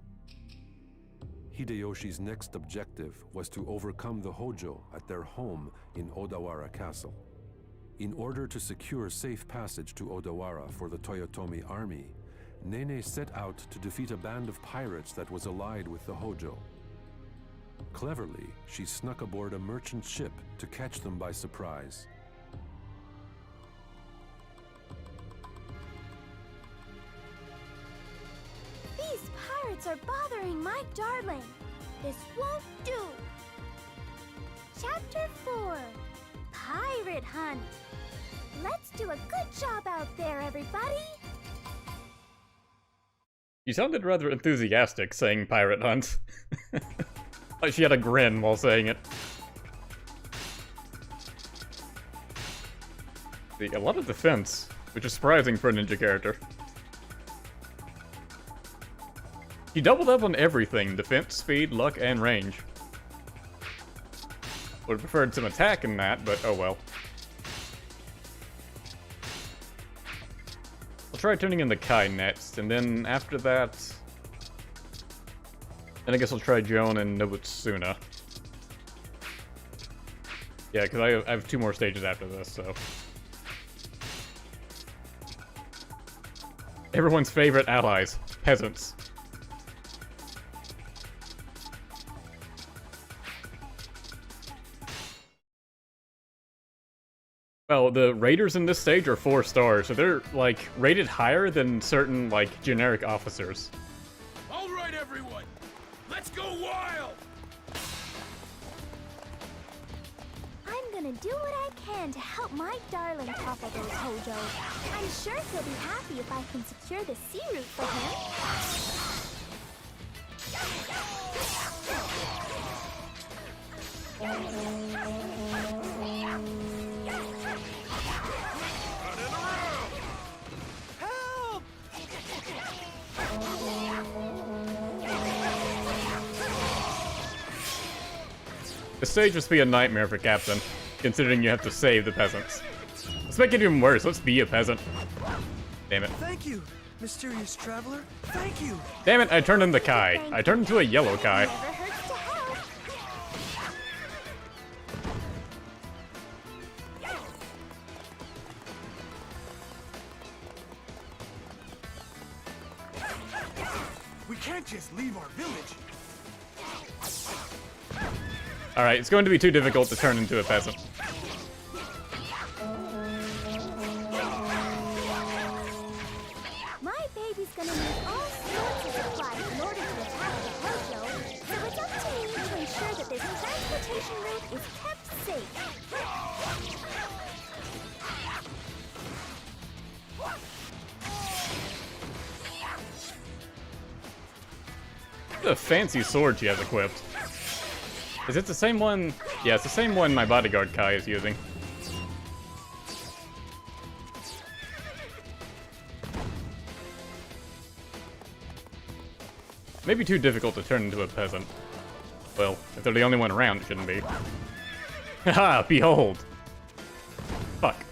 [SPEAKER 5] Hideyoshi's next objective was to overcome the Hojo at their home in Odawara Castle. In order to secure safe passage to Odawara for the Toyotomi army, Nene set out to defeat a band of pirates that was allied with the Hojo. Cleverly, she snuck aboard a merchant ship to catch them by surprise.
[SPEAKER 2] These pirates are bothering my darling. This won't do. Chapter 4, Pirate Hunt. Let's do a good job out there, everybody.
[SPEAKER 1] You sounded rather enthusiastic saying Pirate Hunt. Like she had a grin while saying it. See, a lot of defense, which is surprising for a ninja character. He doubled up on everything: defense, speed, luck, and range. Would have preferred some attack in that, but oh well. I'll try turning in the Kai next, and then after that... then I guess I'll try Joan and Nobutsuna. Yeah, because I have 2 more stages after this, so... Everyone's favorite allies, peasants. Well, the raiders in this stage are 4 stars, so they're, like, rated higher than certain, like, generic officers.
[SPEAKER 4] All right, everyone, let's go wild!
[SPEAKER 2] I'm gonna do what I can to help my darling topple those Hojo. I'm sure he'll be happy if I can secure the sea route for him.
[SPEAKER 6] Help!
[SPEAKER 1] The stage must be a nightmare for Captain, considering you have to save the peasants. Let's make it even worse. Let's be a peasant. Damn it.
[SPEAKER 14] Thank you, mysterious traveler. Thank you.
[SPEAKER 1] Damn it, I turned into Kai. I turned into a yellow Kai.
[SPEAKER 14] We can't just leave our village.
[SPEAKER 1] Alright, it's going to be too difficult to turn into a peasant.
[SPEAKER 2] My baby's gonna need all sorts of supplies in order to attack the hojo, so it's up to me to ensure that this transportation route is kept safe.
[SPEAKER 1] What a fancy sword she has equipped. Is it the same one? Yeah, it's the same one my bodyguard Kai is using. Maybe too difficult to turn into a peasant. Well, if they're the only one around, it shouldn't be. Haha, behold! Fuck.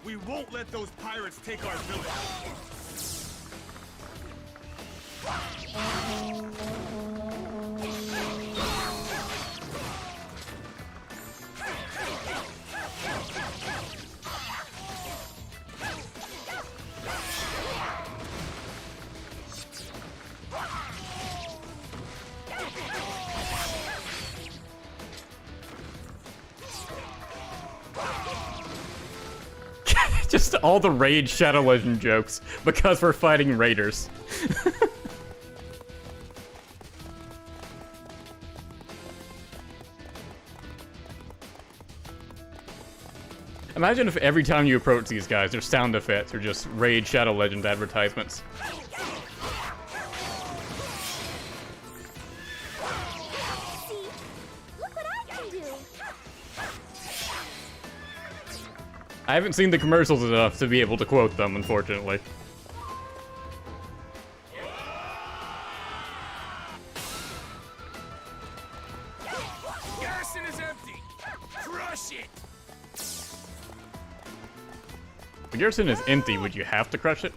[SPEAKER 13] We won't let those pirates take our village.
[SPEAKER 1] Just all the Raid Shadow Legend jokes, because we're fighting raiders. Imagine if every time you approach these guys, their sound effects are just Raid Shadow Legend advertisements. I haven't seen the commercials enough to be able to quote them, unfortunately.
[SPEAKER 4] Garrison is empty. Crush it.
[SPEAKER 1] If the garrison is empty, would you have to crush it?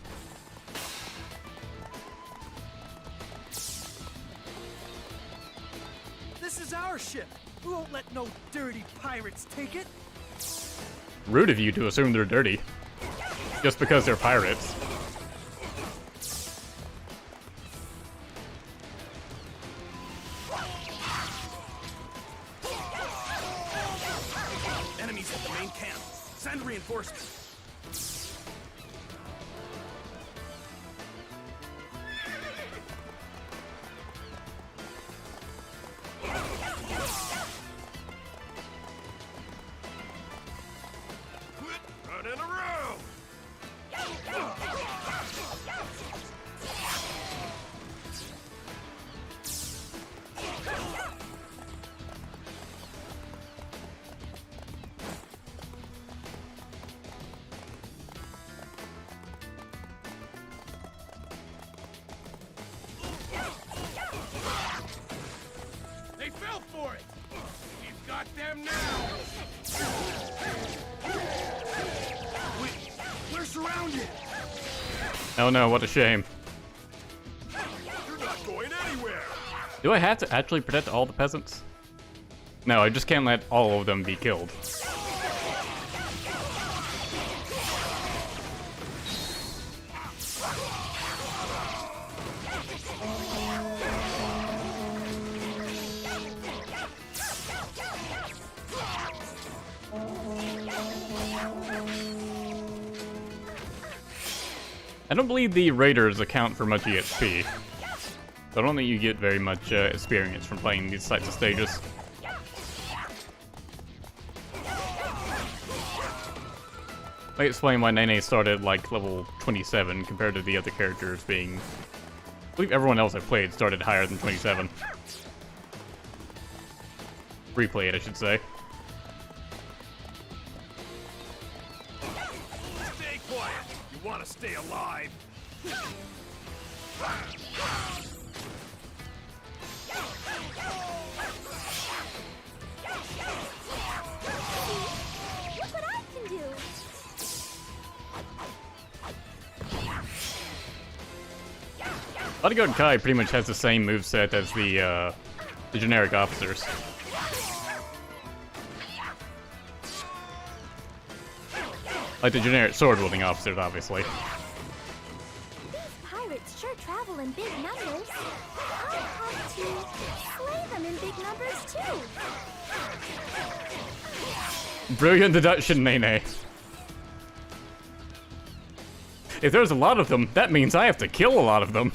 [SPEAKER 14] This is our ship. We won't let no dirty pirates take it.
[SPEAKER 1] Rude of you to assume they're dirty. Just because they're pirates.
[SPEAKER 13] Enemies at the main camp. Send reinforcements.
[SPEAKER 4] Running around. They fell for it. We've got them now. We're surrounded.
[SPEAKER 1] Oh no, what a shame.
[SPEAKER 4] You're not going anywhere.
[SPEAKER 1] Do I have to actually protect all the peasants? No, I just can't let all of them be killed. I don't believe the raiders account for much EXP. So I don't think you get very much experience from playing these types of stages. Let me explain why Nene started like level 27 compared to the other characters being... I believe everyone else I've played started higher than 27. Replayed, I should say.
[SPEAKER 13] want to stay alive.
[SPEAKER 2] Look what I can do!
[SPEAKER 1] Bodyguard Kai pretty much has the same moveset as the generic officers. Like the generic sword-wielding officers, obviously.
[SPEAKER 2] These pirates sure travel in big numbers. I'll have to slay them in big numbers too.
[SPEAKER 1] Brilliant deduction, Nene. If there's a lot of them, that means I have to kill a lot of them.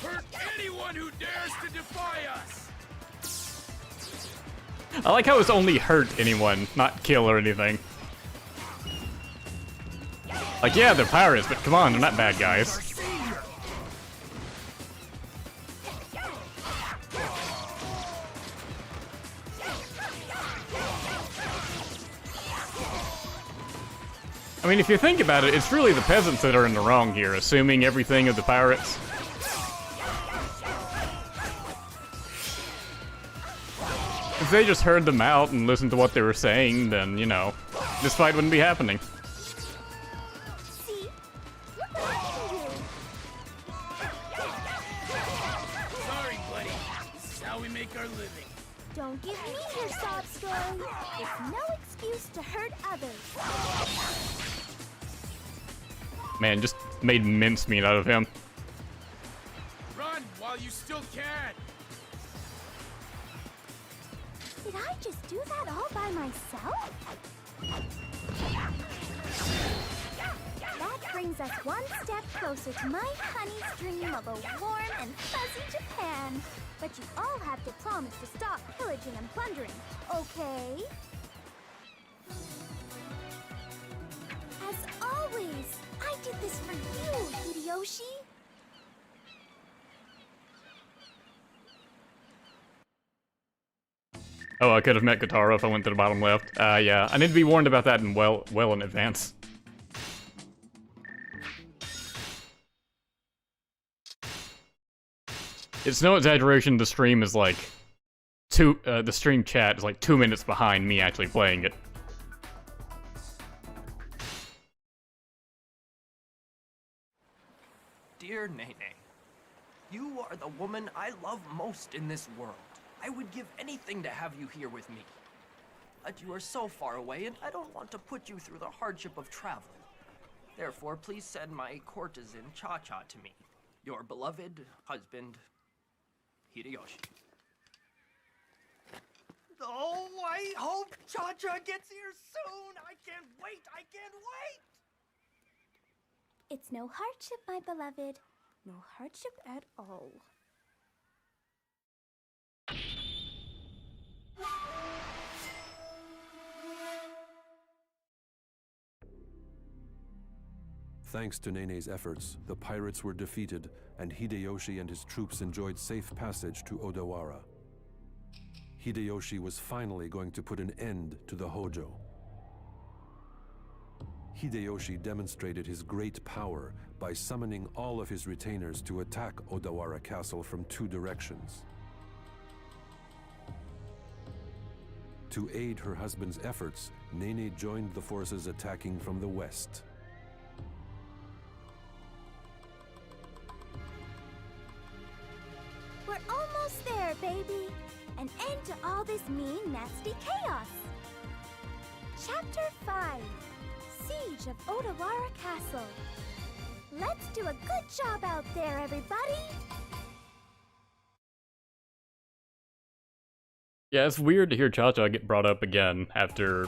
[SPEAKER 4] Hurt anyone who dares to defy us!
[SPEAKER 1] I like how it's only hurt anyone, not kill or anything. Like, yeah, they're pirates, but come on, they're not bad guys. I mean, if you think about it, it's really the peasants that are in the wrong here, assuming everything of the pirates. If they just heard them out and listened to what they were saying, then, you know, this fight wouldn't be happening.
[SPEAKER 2] See? Look what I can do!
[SPEAKER 4] Sorry, buddy. This is how we make our living.
[SPEAKER 2] Don't give me your sob story. It's no excuse to hurt others.
[SPEAKER 1] Man, just made mincemeat out of him.
[SPEAKER 4] Run while you still can.
[SPEAKER 2] Did I just do that all by myself? That brings us one step closer to my honey's dream of a warm and fuzzy Japan. But you all have to promise to stop pillaging and plundering, okay? As always, I did this for you, Hideyoshi.
[SPEAKER 1] Oh, I could have met Katara if I went to the bottom left. Yeah, I need to be warned about that in well in advance. It's no exaggeration, the stream is like the stream chat is like 2 minutes behind me actually playing it.
[SPEAKER 6] Dear Nene, you are the woman I love most in this world. I would give anything to have you here with me. But you are so far away, and I don't want to put you through the hardship of travel. Therefore, please send my courtesan Cha-Cha to me, your beloved husband, Hideyoshi.
[SPEAKER 14] Oh, I hope Cha-Cha gets here soon! I can't wait! I can't wait!
[SPEAKER 2] It's no hardship, my beloved. No hardship at all.
[SPEAKER 5] Thanks to Nene's efforts, the pirates were defeated, and Hideyoshi and his troops enjoyed safe passage to Odawara. Hideyoshi was finally going to put an end to the Hojo. Hideyoshi demonstrated his great power by summoning all of his retainers to attack Odawara Castle from 2 directions. To aid her husband's efforts, Nene joined the forces attacking from the west.
[SPEAKER 2] We're almost there, baby. An end to all this mean, nasty chaos. Chapter 5. Siege of Odawara Castle. Let's do a good job out there, everybody!
[SPEAKER 1] Yeah, it's weird to hear Cha-Cha get brought up again after...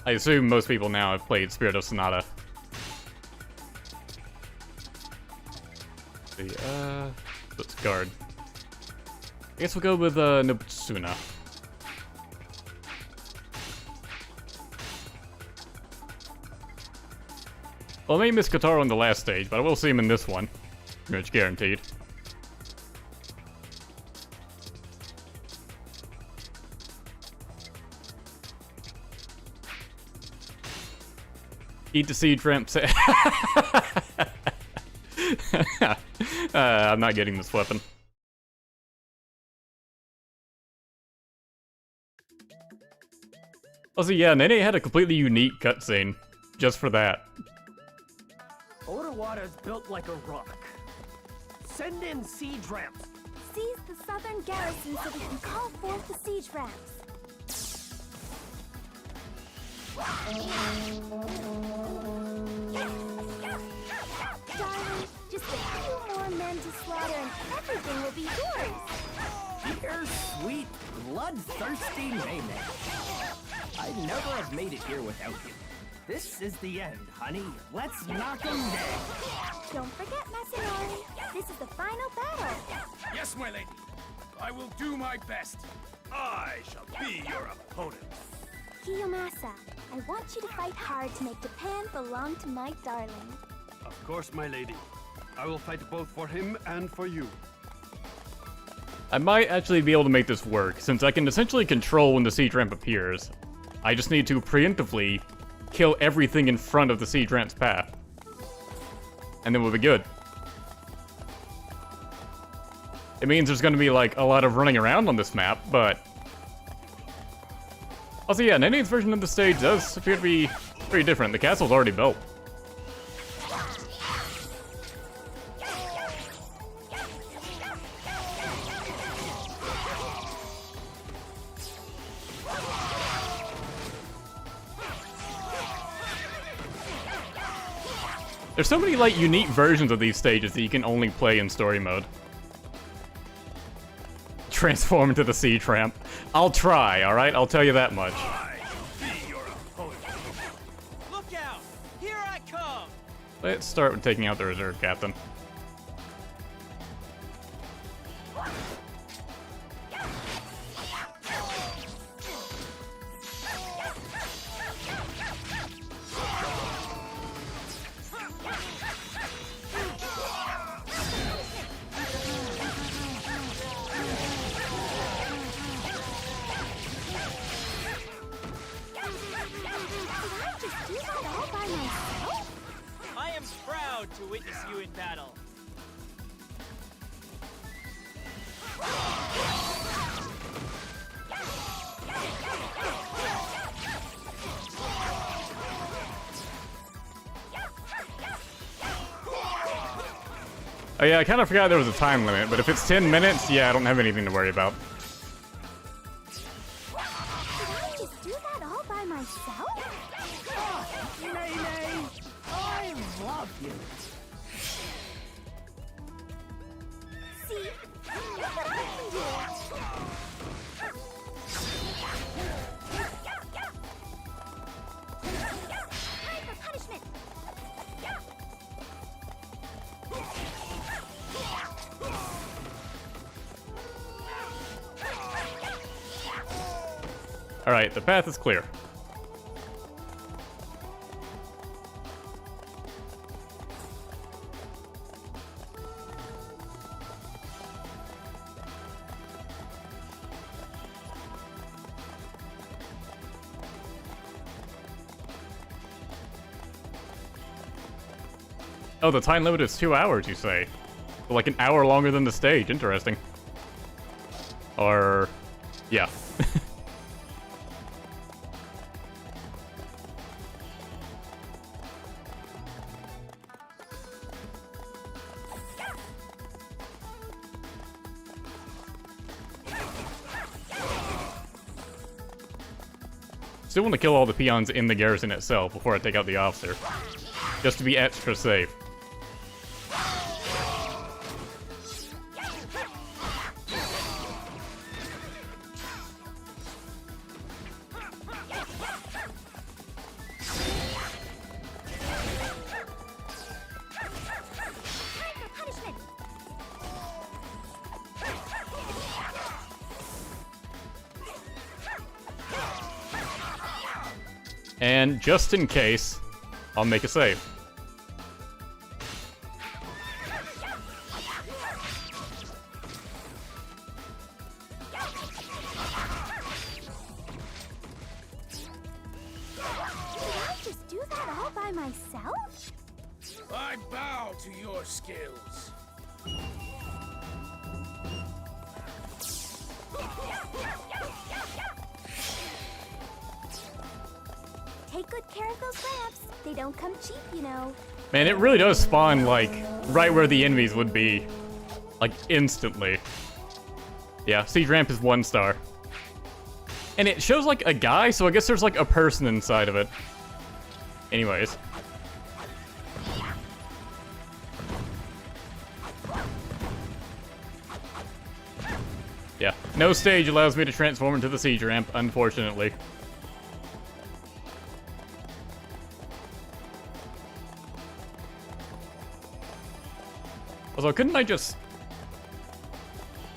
[SPEAKER 1] I assume most people now have played Spirit of Sonata. Let's see, let's guard. I guess we'll go with Nobutsuna. Well, I may miss Kotaro in the last stage, but I will see him in this one. Pretty much guaranteed. Eat the seed tramp. I'm not getting this weapon. Also, yeah, Nene had a completely unique cutscene just for that.
[SPEAKER 6] Odawada's built like a rock. Send in siege ramps.
[SPEAKER 2] Seize the southern garrison so we can call forth the siege ramps. Darling, just a few more men to slaughter and everything will be yours.
[SPEAKER 6] Dear sweet, bloodthirsty Nene. I'd never have made it here without you. This is the end, honey. Let's knock 'em down.
[SPEAKER 2] Don't forget, Masanori. This is the final battle.
[SPEAKER 10] Yes, my lady. I will do my best. I shall be your opponent.
[SPEAKER 2] Kiyomasa, I want you to fight hard to make Japan belong to my darling.
[SPEAKER 7] Of course, my lady. I will fight both for him and for you.
[SPEAKER 1] I might actually be able to make this work, since I can essentially control when the siege ramp appears. I just need to preemptively kill everything in front of the siege ramp's path. And then we'll be good. It means there's gonna be like a lot of running around on this map, but... Also, yeah, Nene's version of the stage does appear to be pretty different. The castle's already built. There's so many, like, unique versions of these stages that you can only play in story mode. Transform into the siege ramp. I'll try, alright? I'll tell you that much.
[SPEAKER 9] Look out! Here I come!
[SPEAKER 1] Let's start with taking out the reserve captain.
[SPEAKER 9] I am proud to witness you in battle.
[SPEAKER 1] Oh yeah, I kind of forgot there was a time limit, but if it's 10 minutes, yeah, I don't have anything to worry about.
[SPEAKER 2] Did I just do that all by myself?
[SPEAKER 6] Nene, I love you.
[SPEAKER 2] See? Look what I can do! Time for punishment!
[SPEAKER 1] Alright, the path is clear. Oh, the time limit is 2 hours, you say? So like an hour longer than the stage. Interesting. Or... yeah. Still want to kill all the peons in the garrison itself before I take out the officer. Just to be extra safe. And just in case, I'll make a save.
[SPEAKER 2] Myself?
[SPEAKER 4] I bow to your skills.
[SPEAKER 2] Take good care of those ramps. They don't come cheap, you know.
[SPEAKER 1] Man, it really does spawn, like, right where the enemies would be. Like, instantly. Yeah, siege ramp is 1 star. And it shows, like, a guy, so I guess there's, like, a person inside of it. Anyways. Yeah, no stage allows me to transform into the siege ramp, unfortunately. Also, couldn't I just...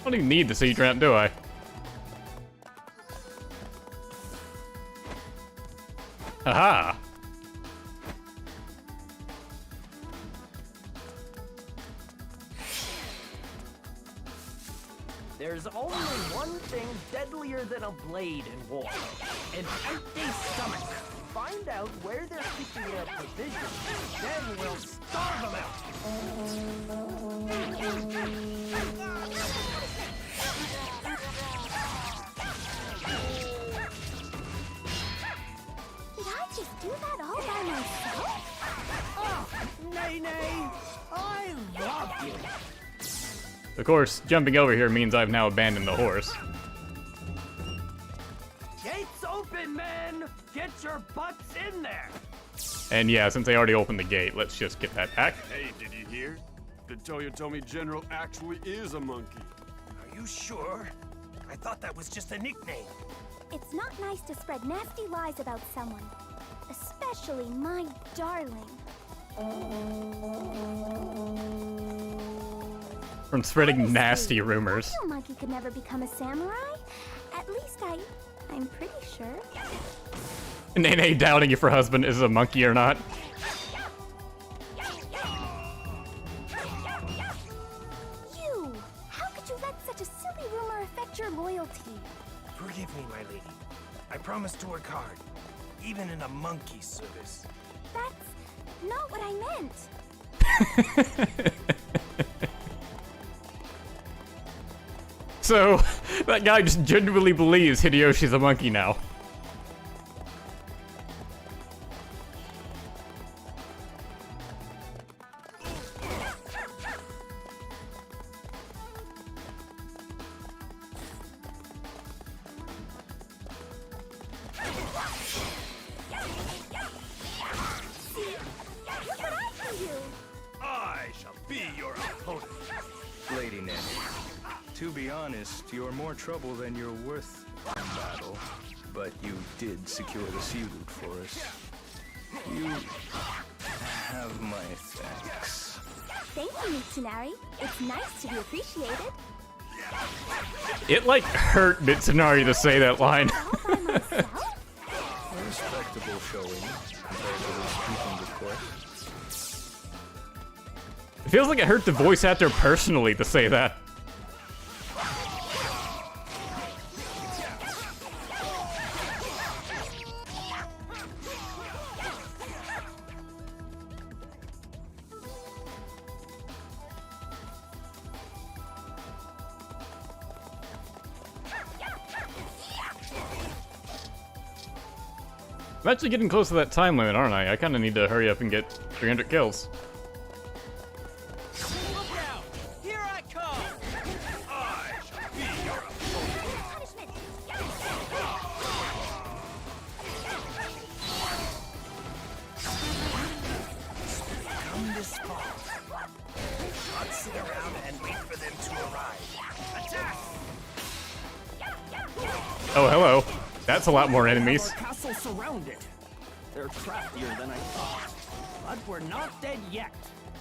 [SPEAKER 1] I don't even need the siege ramp, do I? Aha!
[SPEAKER 6] There's only one thing deadlier than a blade in war. An empty stomach. Find out where they're keeping their provisions, then we'll starve them out.
[SPEAKER 2] Did I just do that all by myself?
[SPEAKER 6] Oh, Nene, I love you.
[SPEAKER 1] Of course, jumping over here means I've now abandoned the horse.
[SPEAKER 6] Gates open, men! Get your butts in there!
[SPEAKER 1] And yeah, since I already opened the gate, let's just get that back.
[SPEAKER 7] Hey, did you hear? The Toyotomi General actually is a monkey.
[SPEAKER 10] Are you sure? I thought that was just a nickname.
[SPEAKER 2] It's not nice to spread nasty lies about someone. Especially my darling.
[SPEAKER 1] From spreading
[SPEAKER 2] Honestly,
[SPEAKER 1] nasty rumors.
[SPEAKER 2] A monkey could never become a samurai. At least I'm pretty sure.
[SPEAKER 1] Nene doubting if her husband is a monkey or not.
[SPEAKER 2] You! How could you let such a silly rumor affect your loyalty?
[SPEAKER 10] Forgive me, my lady. I promise to work hard, even in a monkey service.
[SPEAKER 2] That's not what I meant.
[SPEAKER 1] So, that guy just genuinely believes Hideyoshi's a monkey now.
[SPEAKER 10] I shall be your opponent.
[SPEAKER 12] Lady Nene, to be honest, you're more trouble than you're worth in battle. But you did secure the sea route for us. You have my thanks.
[SPEAKER 2] Thank you, Mitsunari. It's nice to be appreciated.
[SPEAKER 1] It, like, hurt Mitsunari to say that line.
[SPEAKER 12] A respectable showing compared to the speaking discourse.
[SPEAKER 1] It feels like it hurt the voice actor personally to say that. I'm actually getting close to that time limit, aren't I? I kind of need to hurry up and get 300 kills.
[SPEAKER 9] Look out! Here I come!
[SPEAKER 10] I shall be your opponent. Come this far. Not sit around and wait for them to arrive. Attack!
[SPEAKER 1] Oh, hello. That's a lot more enemies.
[SPEAKER 6] Our castle surrounded. They're craftier than I thought. But we're not dead yet.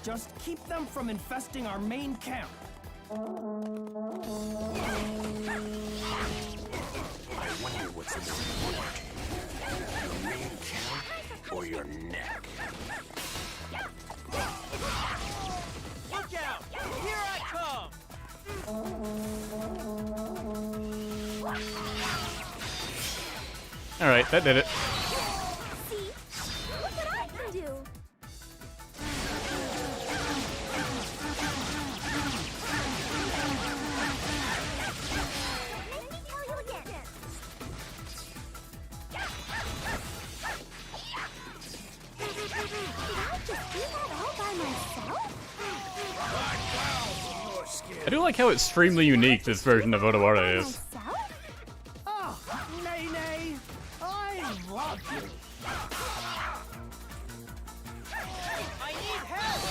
[SPEAKER 6] Just keep them from infesting our main camp.
[SPEAKER 8] I wonder what's in the main camp.
[SPEAKER 4] or your neck.
[SPEAKER 9] Look out! Here I come!
[SPEAKER 1] Alright, that did it.
[SPEAKER 2] See? Look what I can do! Let me tell you again. Did I just do that all by myself?
[SPEAKER 1] I do like how extremely unique this version of Odawara is.
[SPEAKER 6] Oh, Nene, I love you.
[SPEAKER 9] I need help!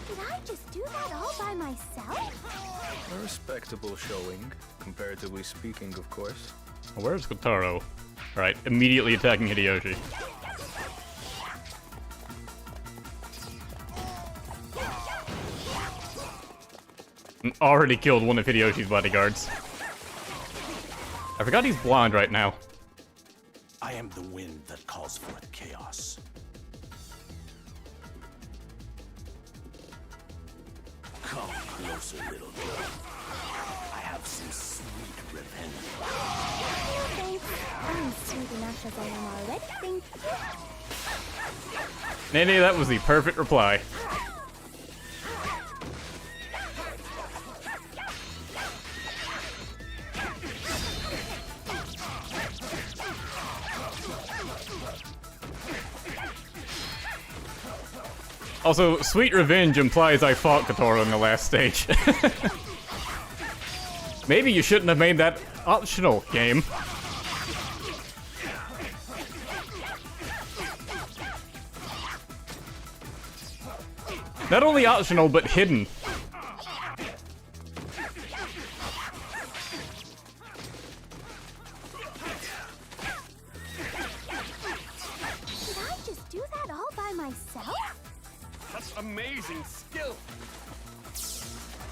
[SPEAKER 2] Did I just do that all by myself?
[SPEAKER 12] A respectable showing, comparatively speaking, of course.
[SPEAKER 1] Where's Kotaro? Alright, immediately attacking Hideyoshi. And already killed one of Hideyoshi's bodyguards. I forgot he's blonde right now.
[SPEAKER 4] I am the wind that calls forth chaos. Come closer, little girl. I have some sweet revenge.
[SPEAKER 2] Thanks. I'm sweet enough as I am already, thank you.
[SPEAKER 1] Nene, that was the perfect reply. Also, sweet revenge implies I fought Kotaro in the last stage. Maybe you shouldn't have made that optional, game. Not only optional, but hidden.
[SPEAKER 2] Did I just do that all by myself?
[SPEAKER 13] That's amazing skill.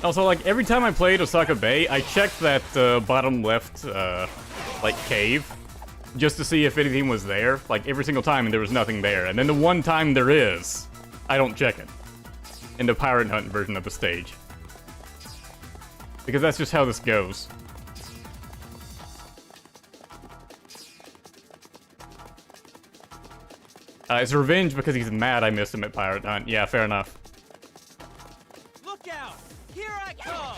[SPEAKER 1] Also, like, every time I played Osaka Bay, I checked that bottom left, like, cave, just to see if anything was there, like, every single time, and there was nothing there. And then the one time there is, I don't check it. In the Pirate Hunt version of the stage. Because that's just how this goes. It's revenge because he's mad I missed him at Pirate Hunt. Yeah, fair enough.
[SPEAKER 9] Look out! Here I come!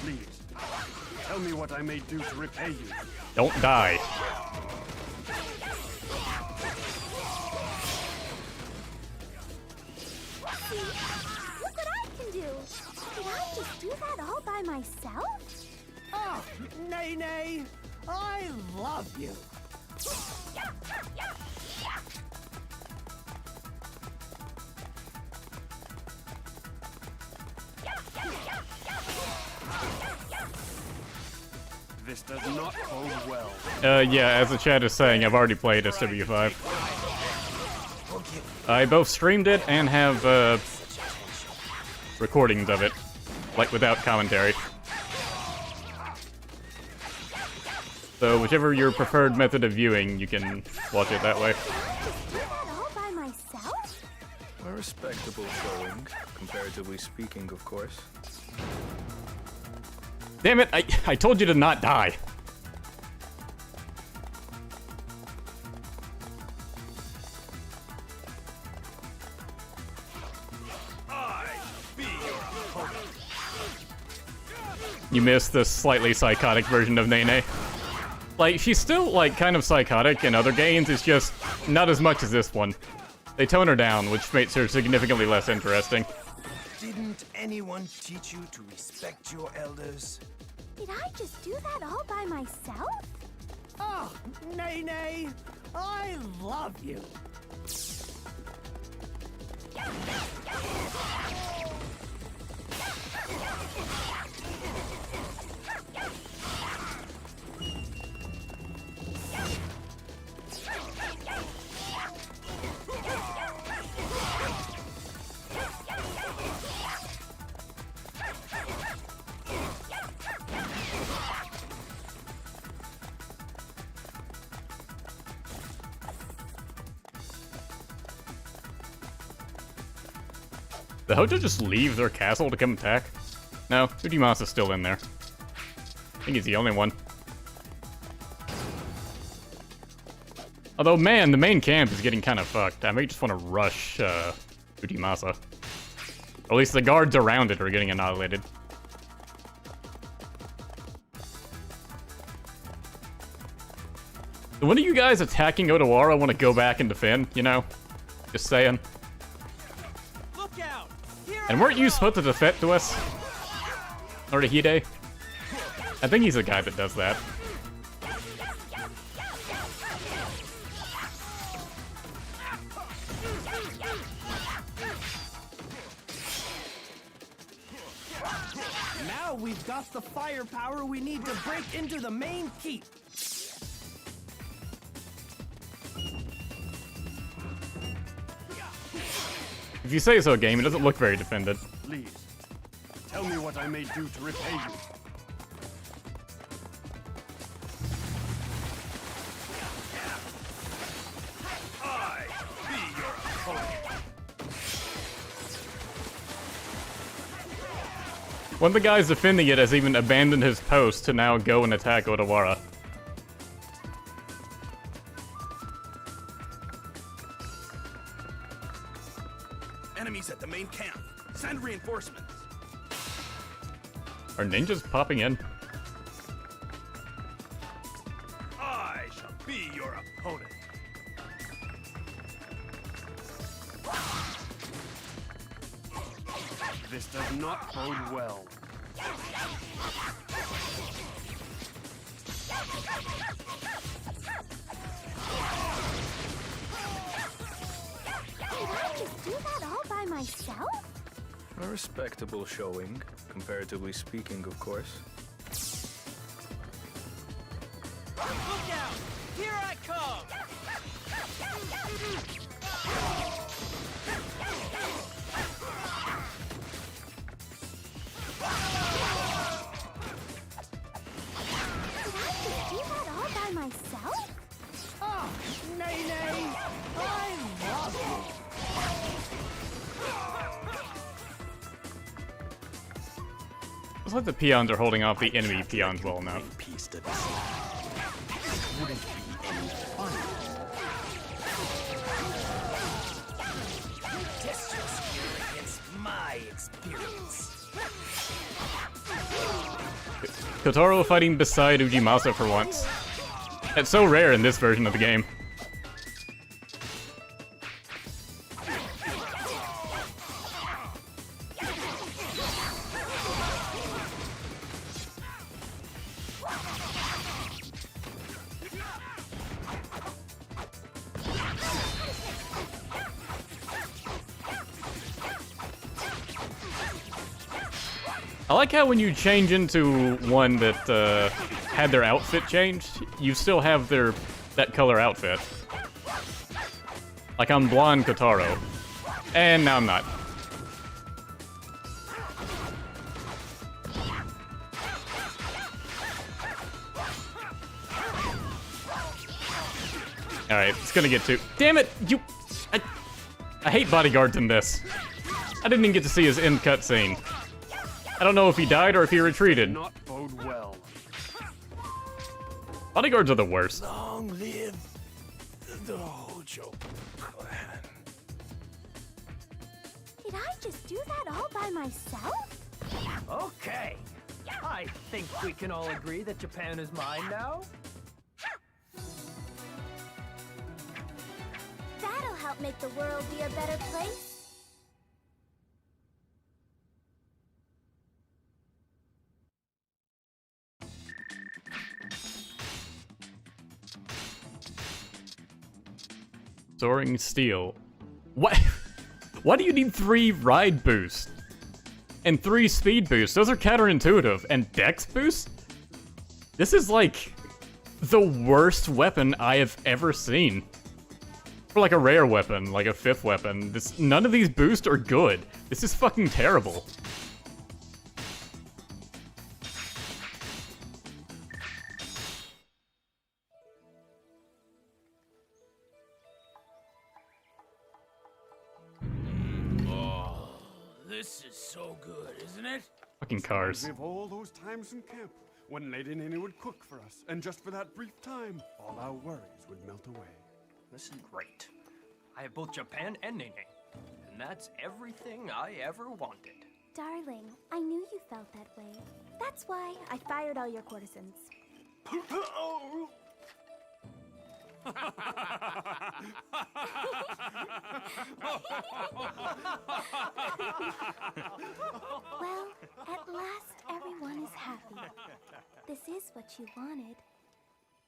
[SPEAKER 7] Please, tell me what I may do to repay you.
[SPEAKER 1] Don't die.
[SPEAKER 2] See? Look what I can do! Did I just do that all by myself?
[SPEAKER 6] Oh, Nene, I love you.
[SPEAKER 7] This does not bode well.
[SPEAKER 1] Yeah, as the chat is saying, I've already played SW5. I both streamed it and have, recordings of it. Like, without commentary. So, whichever your preferred method of viewing, you can watch it that way.
[SPEAKER 2] Do that all by myself?
[SPEAKER 12] A respectable showing, comparatively speaking, of course.
[SPEAKER 1] Damn it, I told you to not die. You missed the slightly psychotic version of Nene. Like, she's still, like, kind of psychotic in other games, it's just not as much as this one. They tone her down, which makes her significantly less interesting.
[SPEAKER 10] Didn't anyone teach you to respect your elders?
[SPEAKER 2] Did I just do that all by myself?
[SPEAKER 6] Oh, Nene, I love you.
[SPEAKER 1] The Hojo just leave their castle to come attack? No, Ujimasa's still in there. I think he's the only one. Although, man, the main camp is getting kind of fucked. I may just want to rush Ujimasa. Or at least the guards around it are getting annihilated. So when are you guys attacking Odawara want to go back and defend, you know? Just saying.
[SPEAKER 9] Look out!
[SPEAKER 1] And weren't you supposed to defect to us? Or to Hide? I think he's the guy that does that.
[SPEAKER 6] Now we've got the firepower we need to break into the main keep.
[SPEAKER 1] If you say so, game, it doesn't look very defended.
[SPEAKER 7] Please, tell me what I may do to repay you.
[SPEAKER 10] I be your opponent.
[SPEAKER 1] One of the guys defending it has even abandoned his post to now go and attack Odawara.
[SPEAKER 10] Enemies at the main camp. Send reinforcements.
[SPEAKER 1] Are ninjas popping in?
[SPEAKER 10] I shall be your opponent.
[SPEAKER 7] This does not bode well.
[SPEAKER 2] Did I just do that all by myself?
[SPEAKER 12] A respectable showing, comparatively speaking, of course.
[SPEAKER 9] Look out! Here I come!
[SPEAKER 2] Did I just do that all by myself?
[SPEAKER 6] Ah, Nene, I love you.
[SPEAKER 1] Looks like the peons are holding off the enemy peons well enough.
[SPEAKER 10] Piece to this. Wouldn't be any fun. Test your skill against my experience.
[SPEAKER 1] Kotaro fighting beside Ujimasa for once. It's so rare in this version of the game. I like how when you change into one that had their outfit changed, you still have that color outfit. Like I'm blonde Kotaro. And now I'm not. Alright, it's gonna get to... Damn it! I hate bodyguards in this. I didn't even get to see his end cutscene. I don't know if he died or if he retreated.
[SPEAKER 7] Not bode well.
[SPEAKER 1] Bodyguards are the worst.
[SPEAKER 10] Long live the Hojo clan.
[SPEAKER 2] Did I just do that all by myself?
[SPEAKER 6] Okay. I think we can all agree that Japan is mine now.
[SPEAKER 2] That'll help make the world be a better place.
[SPEAKER 1] Soaring steel. What? Why do you need 3 ride boosts? And 3 speed boosts? Those are counterintuitive. And dex boosts? This is like the worst weapon I have ever seen. For like a rare weapon, like a 5th weapon. None of these boosts are good. This is fucking terrible.
[SPEAKER 4] this is so good, isn't it?
[SPEAKER 1] Fucking cars.
[SPEAKER 7] We have all those times in camp when Lady Nene would cook for us, and just for that brief time, all our worries would melt away.
[SPEAKER 14] This is great. I have both Japan and Nene, and that's everything I ever wanted.
[SPEAKER 2] Darling, I knew you felt that way. That's why I fired all your courtesans. Well, at last everyone is happy. This is what you wanted,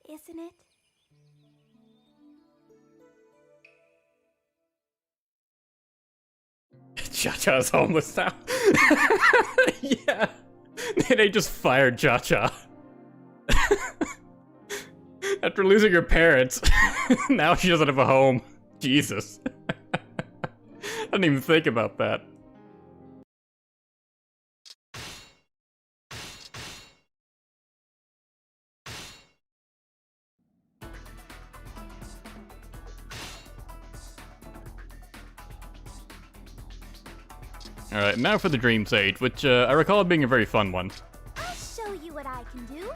[SPEAKER 2] isn't it?
[SPEAKER 1] Cha-Cha's homeless now. Yeah. They just fired Cha-Cha. After losing her parents, now she doesn't have a home. Jesus. I didn't even think about that. Alright, now for the Dream Stage, which I recall being a very fun one.
[SPEAKER 2] I'll show you what I can do.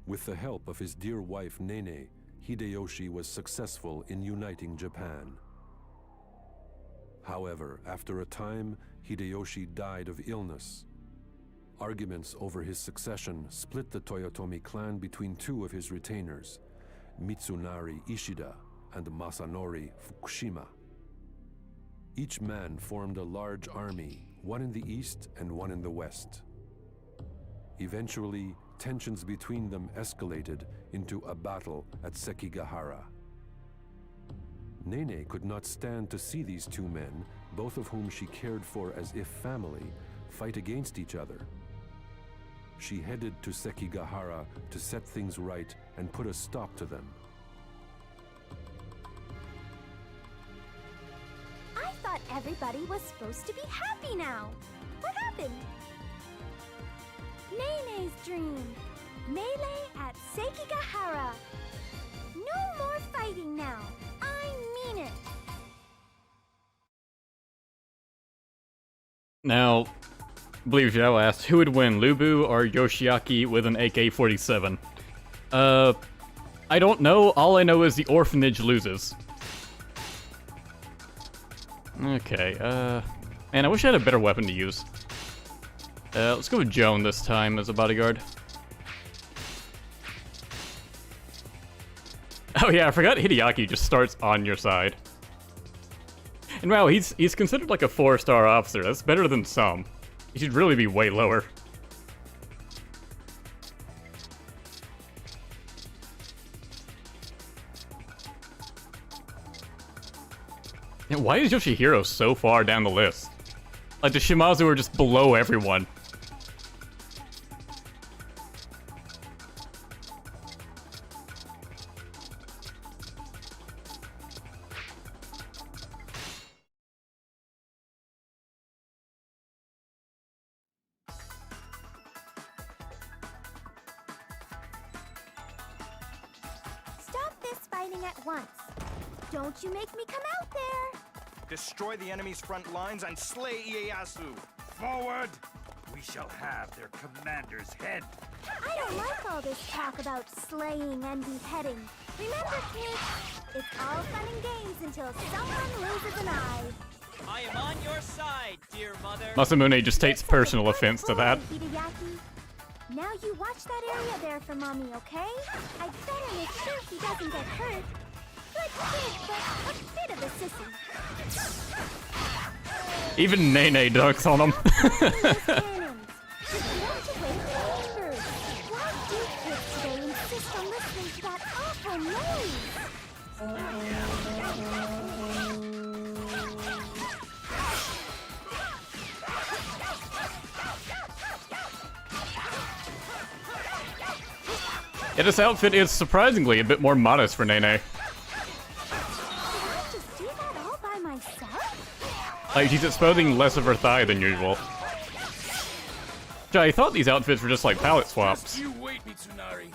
[SPEAKER 5] With the help of his dear wife Nene, Hideyoshi was successful in uniting Japan. However, after a time, Hideyoshi died of illness. Arguments over his succession split the Toyotomi clan between two of his retainers, Mitsunari Ishida and Masanori Fukushima. Each man formed a large army, one in the east and one in the west. Eventually, tensions between them escalated into a battle at Sekigahara. Nene could not stand to see these two men, both of whom she cared for as if family, fight against each other. She headed to Sekigahara to set things right and put a stop to them.
[SPEAKER 2] I thought everybody was supposed to be happy now. What happened? Nene's dream. Melee at Sekigahara. No more fighting now. I mean it.
[SPEAKER 1] Now, believe Zhao asked, who would win, Lubu or Yoshiaki with an AK-47? I don't know. All I know is the orphanage loses. Okay, man, I wish I had a better weapon to use. Let's go with Joan this time as a bodyguard. Oh yeah, I forgot Hideyoshi just starts on your side. And wow, he's considered like a 4-star officer. That's better than some. He should really be way lower. Yeah, why is Yoshihiro so far down the list? Like the Shimazu are just below everyone.
[SPEAKER 2] Stop this fighting at once. Don't you make me come out there.
[SPEAKER 8] Destroy the enemy's front lines and slay Ieyasu.
[SPEAKER 13] Forward! We shall have their commander's head.
[SPEAKER 2] I don't like all this talk about slaying and beheading. Remember, kids, it's all fun and games until someone loses an eye.
[SPEAKER 9] I am on your side, dear mother.
[SPEAKER 1] Masamune just takes personal offense to that.
[SPEAKER 2] Hideyoshi. Now you watch that area there for Mommy, okay? I'd better make sure he doesn't get hurt. Good kid, but a bit of a sissy.
[SPEAKER 1] Even Nene dunks on him.
[SPEAKER 2] Why do kids today insist on listening to that awful noise?
[SPEAKER 1] Yeah, this outfit is surprisingly a bit more modest for Nene. Like, she's exposing less of her thigh than usual. I thought these outfits were just like palette swaps.
[SPEAKER 4] Just you wait, Mitsunari.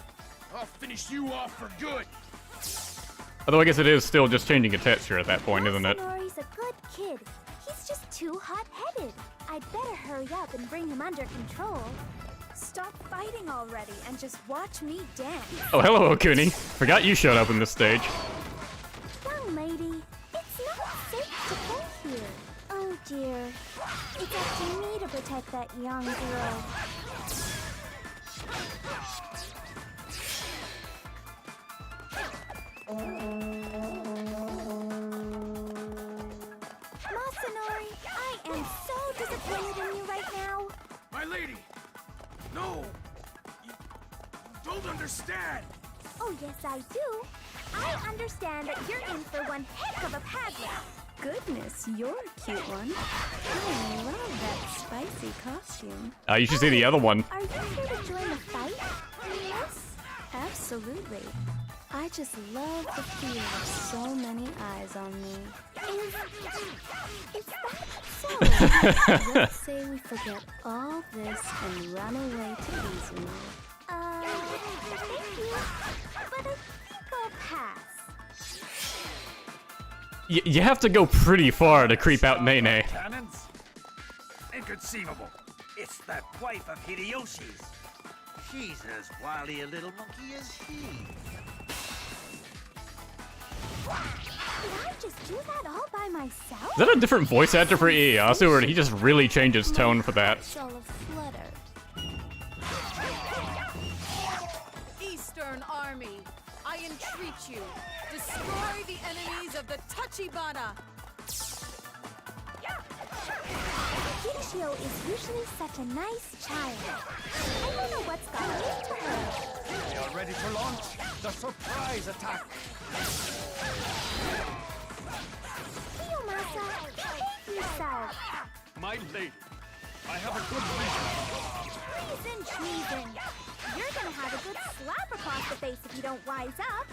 [SPEAKER 4] I'll finish you off for good.
[SPEAKER 1] Although I guess it is still just changing a texture at that point, isn't it?
[SPEAKER 2] Masanori's a good kid. He's just too hot-headed. I'd better hurry up and bring him under control.
[SPEAKER 11] Stop fighting already and just watch me dance.
[SPEAKER 1] Oh, hello, Okuni. Forgot you showed up in this stage.
[SPEAKER 2] Young lady, it's not safe to go here. Oh dear. It's up to me to protect that young girl. Masanori, I am so disappointed in you right now.
[SPEAKER 4] My lady! No! You don't understand!
[SPEAKER 2] Oh yes, I do. I understand that you're in for one heck of a pageant.
[SPEAKER 11] Goodness, you're a cute one. I love that spicy costume.
[SPEAKER 1] You should see the other one.
[SPEAKER 2] Are you here to join the fight?
[SPEAKER 11] Yes, absolutely. I just love the feel of so many eyes on me.
[SPEAKER 2] Is that so?
[SPEAKER 11] Let's say we forget all this and run away to Izumo.
[SPEAKER 2] Thank you. But I think I'll pass.
[SPEAKER 1] You have to go pretty far to creep out Nene.
[SPEAKER 10] Cannons? Inconceivable. It's that wife of Hideyoshi's. She's as wily a little monkey as he.
[SPEAKER 2] Did I just do that all by myself?
[SPEAKER 1] Is that a different voice actor for Ieyasu, or did he just really change his tone for that?
[SPEAKER 2] It's all aflutter.
[SPEAKER 15] Eastern Army, I entreat you, destroy the enemies of the Tachibana.
[SPEAKER 2] Kishio is usually such a nice child. I don't know what's gotten into her.
[SPEAKER 8] You're ready to launch the surprise attack.
[SPEAKER 2] Kiyomasa, behave yourself.
[SPEAKER 13] My lady, I have a good reason.
[SPEAKER 2] Treason, treason. You're gonna have a good slap across the face if you don't wise up.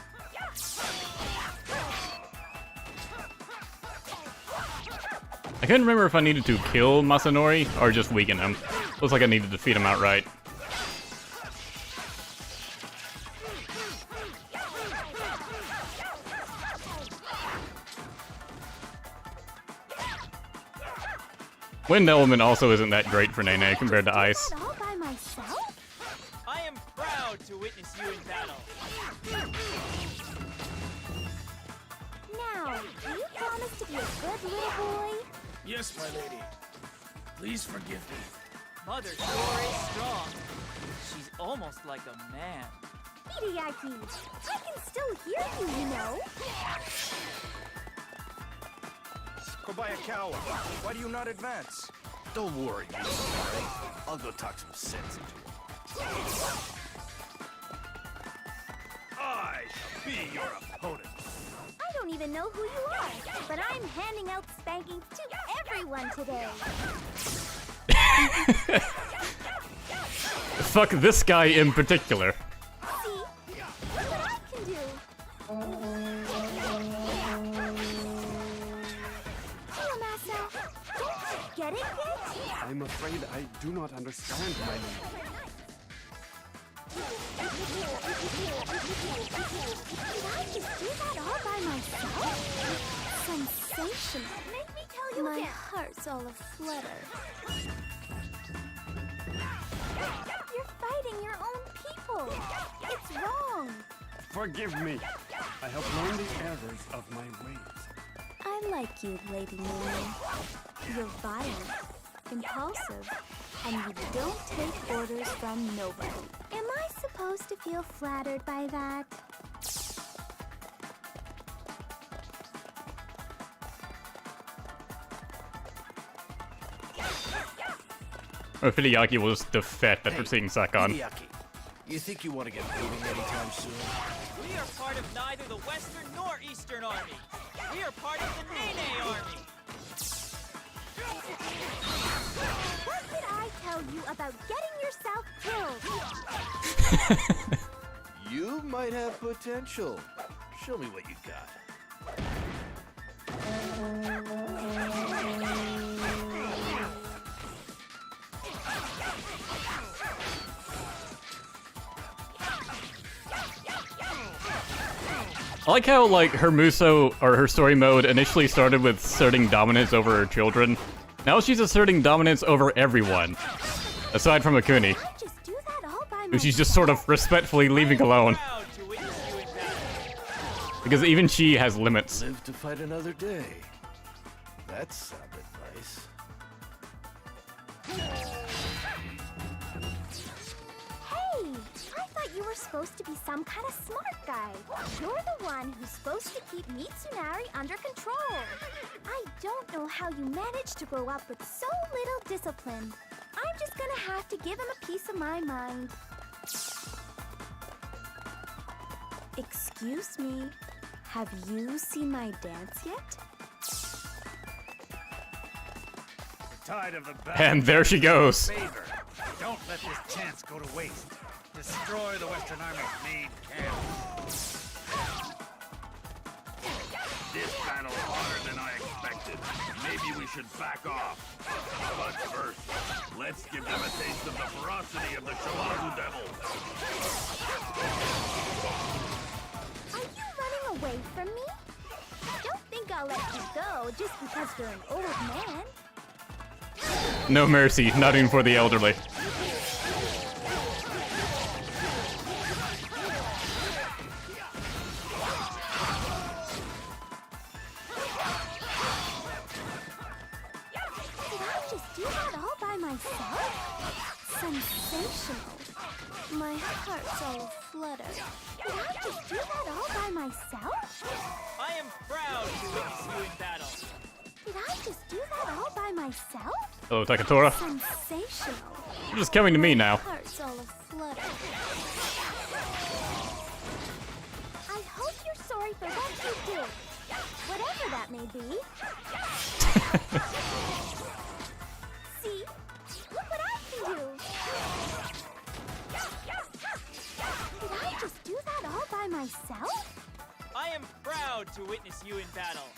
[SPEAKER 1] I couldn't remember if I needed to kill Masanori or just weaken him. Looks like I need to defeat him outright. Wind element also isn't that great for Nene compared to ice.
[SPEAKER 2] All by myself?
[SPEAKER 9] I am proud to witness you in battle.
[SPEAKER 2] Now, do you promise to be a good little boy?
[SPEAKER 4] Yes, my lady. Please forgive me.
[SPEAKER 9] Mother sure is strong. She's almost like a man.
[SPEAKER 2] Hideyoshi, I can still hear you, you know.
[SPEAKER 8] Kobayakawa, why do you not advance?
[SPEAKER 10] Don't worry, Mitsunari. I'll go talk some sense into him. I shall be your opponent.
[SPEAKER 2] I don't even know who you are, but I'm handing out spankings to everyone today.
[SPEAKER 1] Fuck this guy in particular.
[SPEAKER 2] See? Look what I can do. Kiyomasa, don't you get it yet?
[SPEAKER 7] I'm afraid I do not understand, my lady.
[SPEAKER 2] Did I just do that all by myself? Sensational. Make me tell you
[SPEAKER 11] My
[SPEAKER 2] again.
[SPEAKER 11] heart's all aflutter.
[SPEAKER 2] You're fighting your own people. It's wrong.
[SPEAKER 7] Forgive me. I have learned the errors of my ways.
[SPEAKER 11] I like you, Lady Nene. You're violent, impulsive, and you don't take orders from nobody.
[SPEAKER 2] Am I supposed to feel flattered by that?
[SPEAKER 1] Or if Hideyoshi was the fat that we're seeing Sakon.
[SPEAKER 10] Hideyoshi, you think you want to get moving anytime soon?
[SPEAKER 9] We are part of neither the Western nor Eastern Army. We are part of the Nene Army.
[SPEAKER 2] What did I tell you about getting yourself killed?
[SPEAKER 10] You might have potential. Show me what you got.
[SPEAKER 1] I like how, like, her musou, or her story mode, initially started with asserting dominance over her children. Now she's asserting dominance over everyone. Aside from Akuni, who she's just sort of respectfully leaving alone. Because even she has limits.
[SPEAKER 4] Live to fight another day. That sounded nice.
[SPEAKER 2] Hey, I thought you were supposed to be some kind of smart guy. You're the one who's supposed to keep Mitsunari under control. I don't know how you managed to grow up with so little discipline. I'm just gonna have to give him a piece of my mind.
[SPEAKER 11] Excuse me, have you seen my dance yet?
[SPEAKER 10] The tide of the battle.
[SPEAKER 1] And there she goes.
[SPEAKER 10] Favor. Don't let this chance go to waste. Destroy the Western Army's main camp.
[SPEAKER 13] This battle's harder than I expected. Maybe we should back off. But first, let's give them a taste of the ferocity of the Shimazu Devil.
[SPEAKER 2] Are you running away from me? Don't think I'll let you go just because you're an old man.
[SPEAKER 1] No mercy, not even for the elderly.
[SPEAKER 2] Sensational. My heart's all aflutter. Did I just do that all by myself?
[SPEAKER 9] I am proud to witness you in battle.
[SPEAKER 2] Did I just do that all by myself?
[SPEAKER 1] Hello, Takatora.
[SPEAKER 2] Sensational.
[SPEAKER 1] You're just coming to me now.
[SPEAKER 2] My heart's all aflutter. I hope you're sorry for what you did. Whatever that may be. See? Look what I can do! Did I just do that all by myself?
[SPEAKER 9] I am proud to witness you in battle.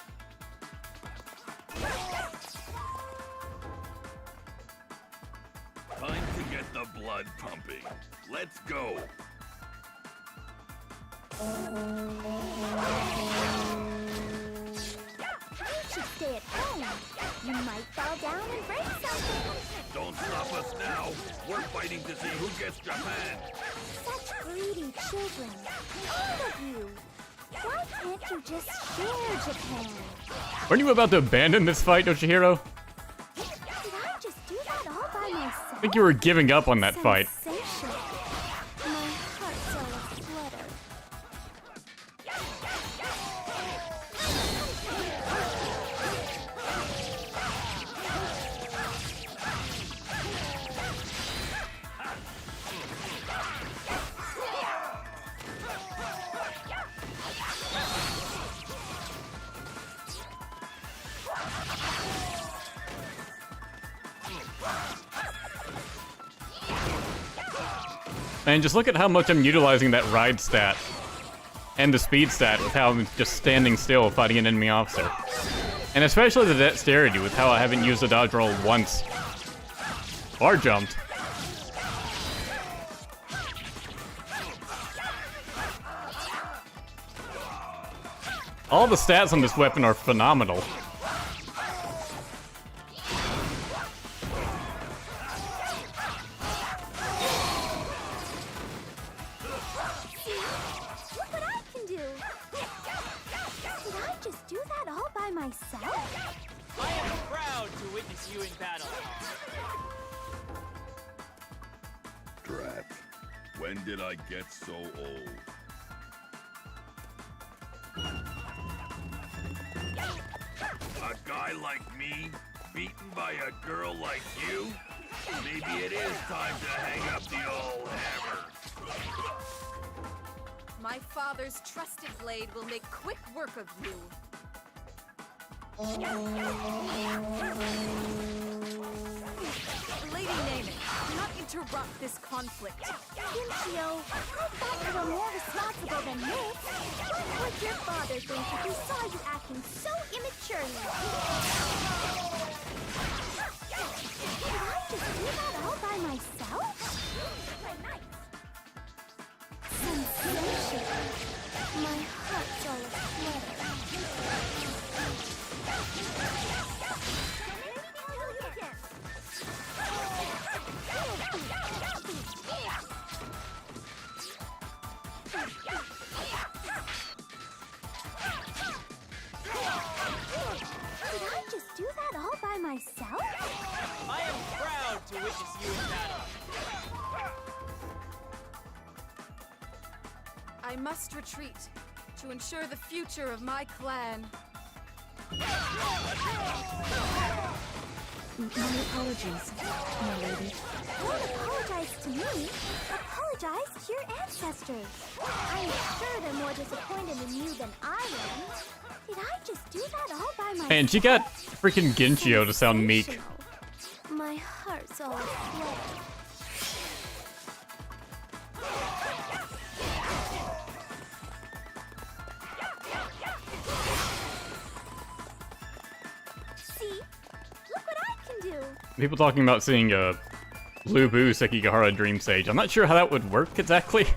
[SPEAKER 13] Time to get the blood pumping. Let's go.
[SPEAKER 2] You should stay at home. You might fall down and break something.
[SPEAKER 13] Don't stop us now. We're fighting to see who gets Japan.
[SPEAKER 2] Such greedy children. All of you. Why can't you just share Japan?
[SPEAKER 1] Weren't you about to abandon this fight, Yoshihiro?
[SPEAKER 2] Did I just do that all by myself?
[SPEAKER 1] I think you were giving up on that fight.
[SPEAKER 2] Sensational. My heart's all aflutter.
[SPEAKER 1] Man, just look at how much I'm utilizing that ride stat. And the speed stat with how I'm just standing still fighting an enemy officer. And especially the dexterity with how I haven't used a dodge roll once. Or jumped. All the stats on this weapon are phenomenal.
[SPEAKER 9] I am proud to witness you in battle.
[SPEAKER 13] Drat. When did I get so old? A guy like me, beaten by a girl like you? Maybe it is time to hang up the old hammer.
[SPEAKER 15] My father's trusted blade will make quick work of you. Lady Nene, do not interrupt this conflict.
[SPEAKER 2] Kinchio, I thought you were more responsible than this. What would your father think if he saw you acting so immaturely? Did I just do that all by myself? Sensational. My heart's all
[SPEAKER 9] I am proud to witness you in battle.
[SPEAKER 15] I must retreat to ensure the future of my clan.
[SPEAKER 11] My apologies, my lady.
[SPEAKER 2] Don't apologize to me. Apologize to your ancestors. I'm sure they're more disappointed in you than I am. Did I just do that all by myself?
[SPEAKER 1] Man, she got freaking Ginchio to sound meek.
[SPEAKER 2] My heart's all aflame. See? Look what I can do.
[SPEAKER 1] People talking about seeing Lubu Sekigahara Dream Sage. I'm not sure how that would work exactly.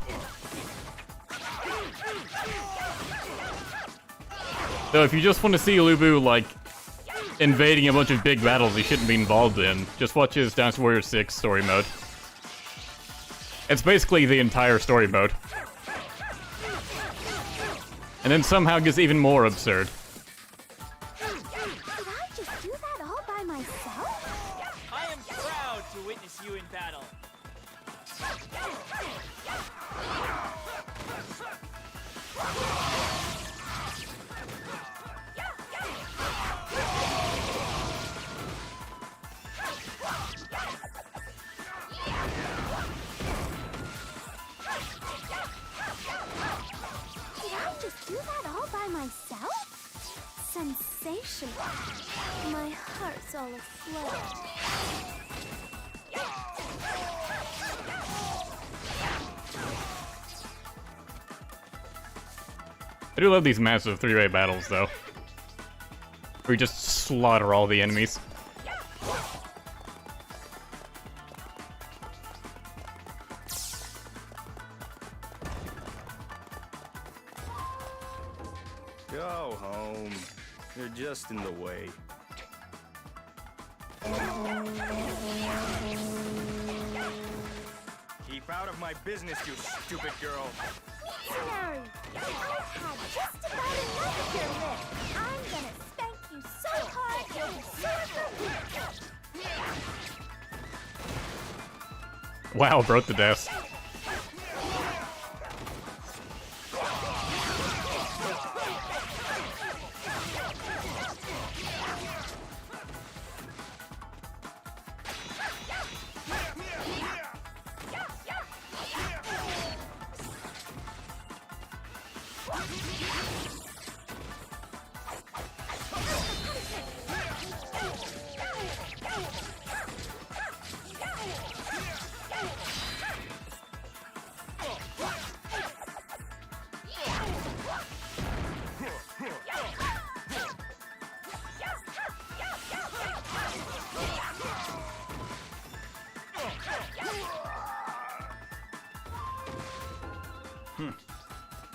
[SPEAKER 1] So if you just want to see Lubu, like, invading a bunch of big battles he shouldn't be involved in, just watch his Dance Warrior 6 story mode. It's basically the entire story mode. And then somehow gets even more absurd.
[SPEAKER 2] Did I just do that all by myself?
[SPEAKER 9] I am proud to witness you in battle.
[SPEAKER 2] Did I just do that all by myself? Sensational. My heart's all aflame.
[SPEAKER 1] I do love these massive three-way battles, though. Where you just slaughter all the enemies.
[SPEAKER 12] Go home. You're just in the way. Keep out of my business, you stupid girl.
[SPEAKER 2] Missionary, I've had just about enough of your lip. I'm gonna spank you so hard you'll be sore for weeks.
[SPEAKER 1] Wow, broke the desk.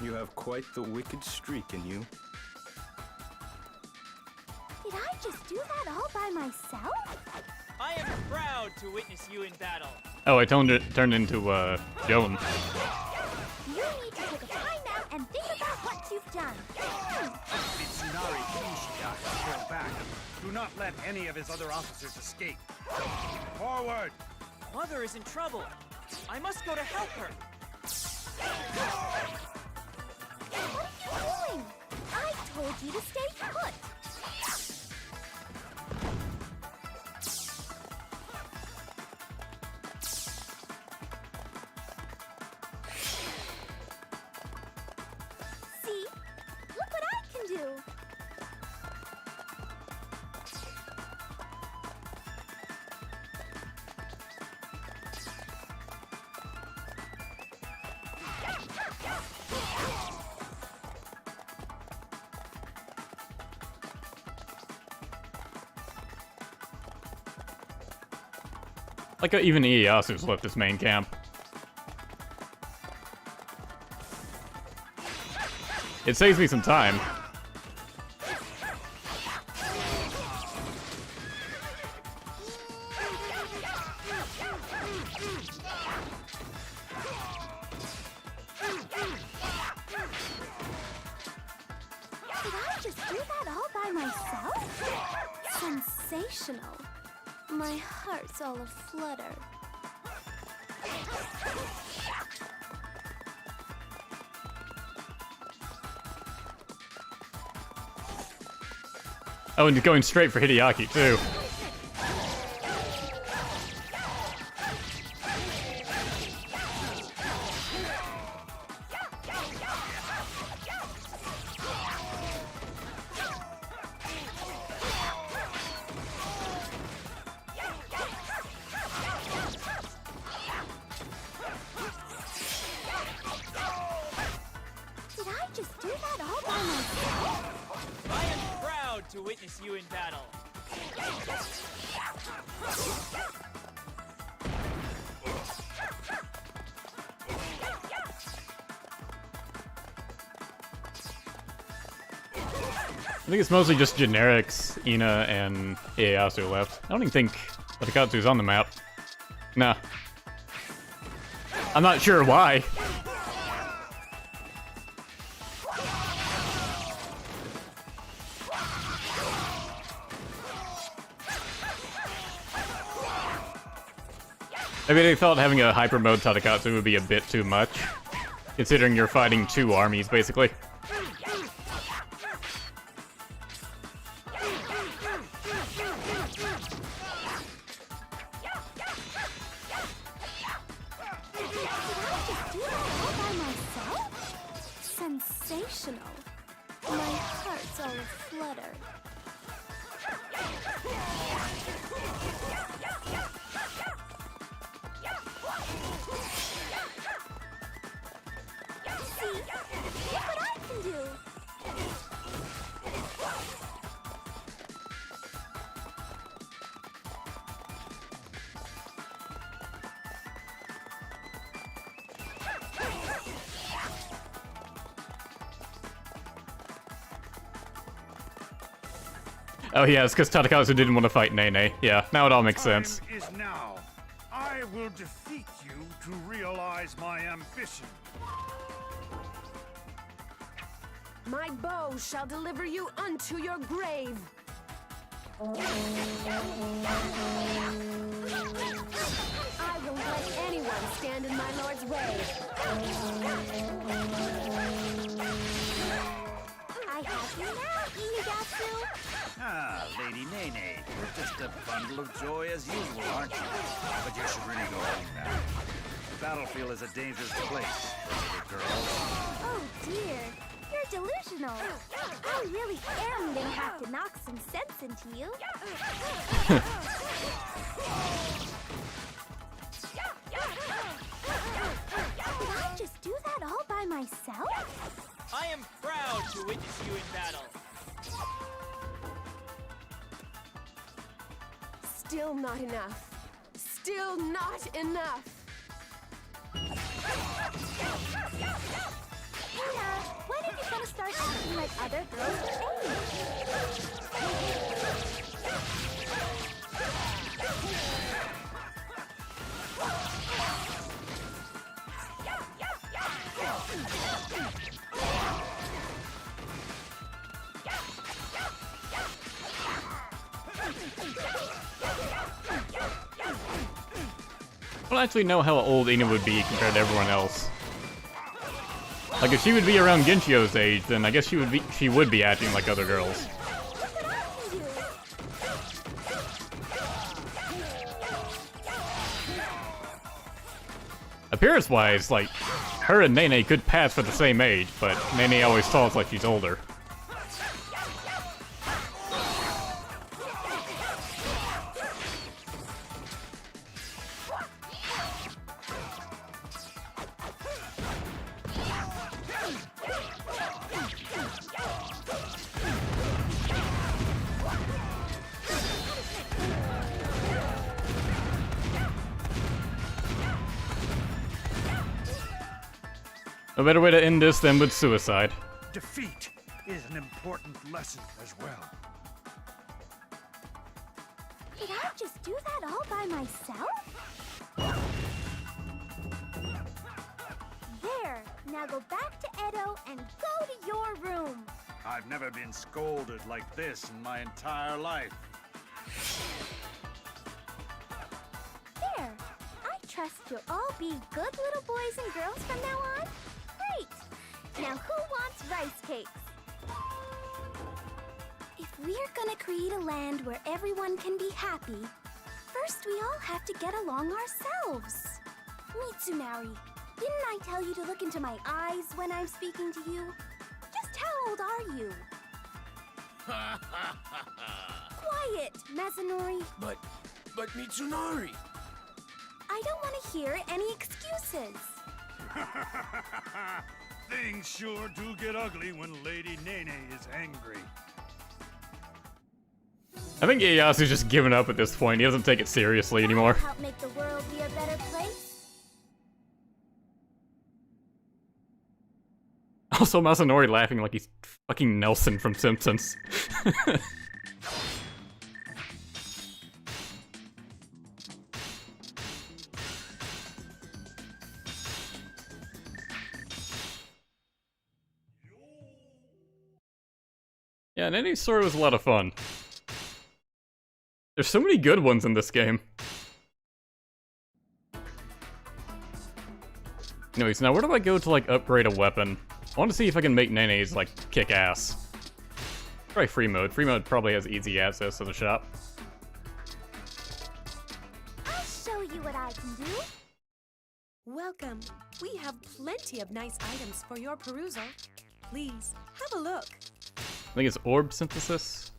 [SPEAKER 12] You have quite the wicked streak in you.
[SPEAKER 2] Did I just do that all by myself?
[SPEAKER 9] I am proud to witness you in battle.
[SPEAKER 1] Oh, I turned into, Joan.
[SPEAKER 2] You need to take a time out and think about what you've done.
[SPEAKER 10] Mitsunari Kishida has pulled back. Do not let any of his other officers escape. Forward!
[SPEAKER 9] Mother is in trouble. I must go to help her.
[SPEAKER 2] What are you doing? I told you to stay put. See? Look what I can do.
[SPEAKER 1] Like even Ieyasu's left his main camp. It saves me some time.
[SPEAKER 2] Did I just do that all by myself? Sensational.
[SPEAKER 11] My heart's all aflutter.
[SPEAKER 1] Oh, and going straight for Hideyoshi, too.
[SPEAKER 2] Did I just do that all by myself?
[SPEAKER 9] I am proud to witness you in battle.
[SPEAKER 1] I think it's mostly just generics, Ina and Ieyasu left. I don't even think Tatakatsu's on the map. Nah. I'm not sure why. Maybe they thought having a hyper mode Tatakatsu would be a bit too much, considering you're fighting two armies, basically.
[SPEAKER 11] Sensational. My heart's all aflutter.
[SPEAKER 2] See? Look what I can do!
[SPEAKER 1] Oh yeah, it's because Tatakatsu didn't want to fight Nene. Yeah, now it all makes sense.
[SPEAKER 10] Time is now. I will defeat you to realize my ambition.
[SPEAKER 15] My bow shall deliver you unto your grave. I won't let anyone stand in my lord's way.
[SPEAKER 2] I have you now, Hideyoshi!
[SPEAKER 10] Ah, Lady Nene, you're just a bundle of joy as usual, aren't you? But you should really go home now. The battlefield is a dangerous place, little girl.
[SPEAKER 2] Oh dear, you're delusional. I really am gonna have to knock some sense into you. Did I just do that all by myself?
[SPEAKER 9] I am proud to witness you in battle.
[SPEAKER 15] Still not enough. Still not enough.
[SPEAKER 2] Ina, when are you gonna start acting like other girls your
[SPEAKER 1] I don't actually know how old Ina would be compared to everyone else. Like, if she would be around Genshio's age, then I guess she would be acting like other girls. Appearance-wise, like, her and Nene could pass for the same age, but Nene always talks like she's older. No better way to end this than with suicide.
[SPEAKER 10] Defeat is an important lesson as well.
[SPEAKER 2] Did I just do that all by myself? There, now go back to Edo and go to your room.
[SPEAKER 10] I've never been scolded like this in my entire life.
[SPEAKER 2] trust you'll all be good little boys and girls from now on? Great! Now who wants rice cakes? If we're gonna create a land where everyone can be happy, first we all have to get along ourselves. Mitsunari, didn't I tell you to look into my eyes when I'm speaking to you? Just how old are you? Quiet, Mazanori.
[SPEAKER 4] But Mitsunari!
[SPEAKER 2] I don't want to hear any excuses.
[SPEAKER 13] Things sure do get ugly when Lady Nene is angry.
[SPEAKER 1] I think Ieyasu's just given up at this point. He doesn't take it seriously anymore.
[SPEAKER 2] Help make the world be a better place.
[SPEAKER 1] Also, Masanori laughing like he's fucking Nelson from Simpsons. Yeah, Nene's story was a lot of fun. There's so many good ones in this game. Anyways, now where do I go to, like, upgrade a weapon? I want to see if I can make Nene's, like, kick ass. Try free mode. Free mode probably has easy access to the shop.
[SPEAKER 2] I'll show you what I can do.
[SPEAKER 3] Welcome. We have plenty of nice items for your perusal. Please, have a look.
[SPEAKER 1] I think it's orb synthesis.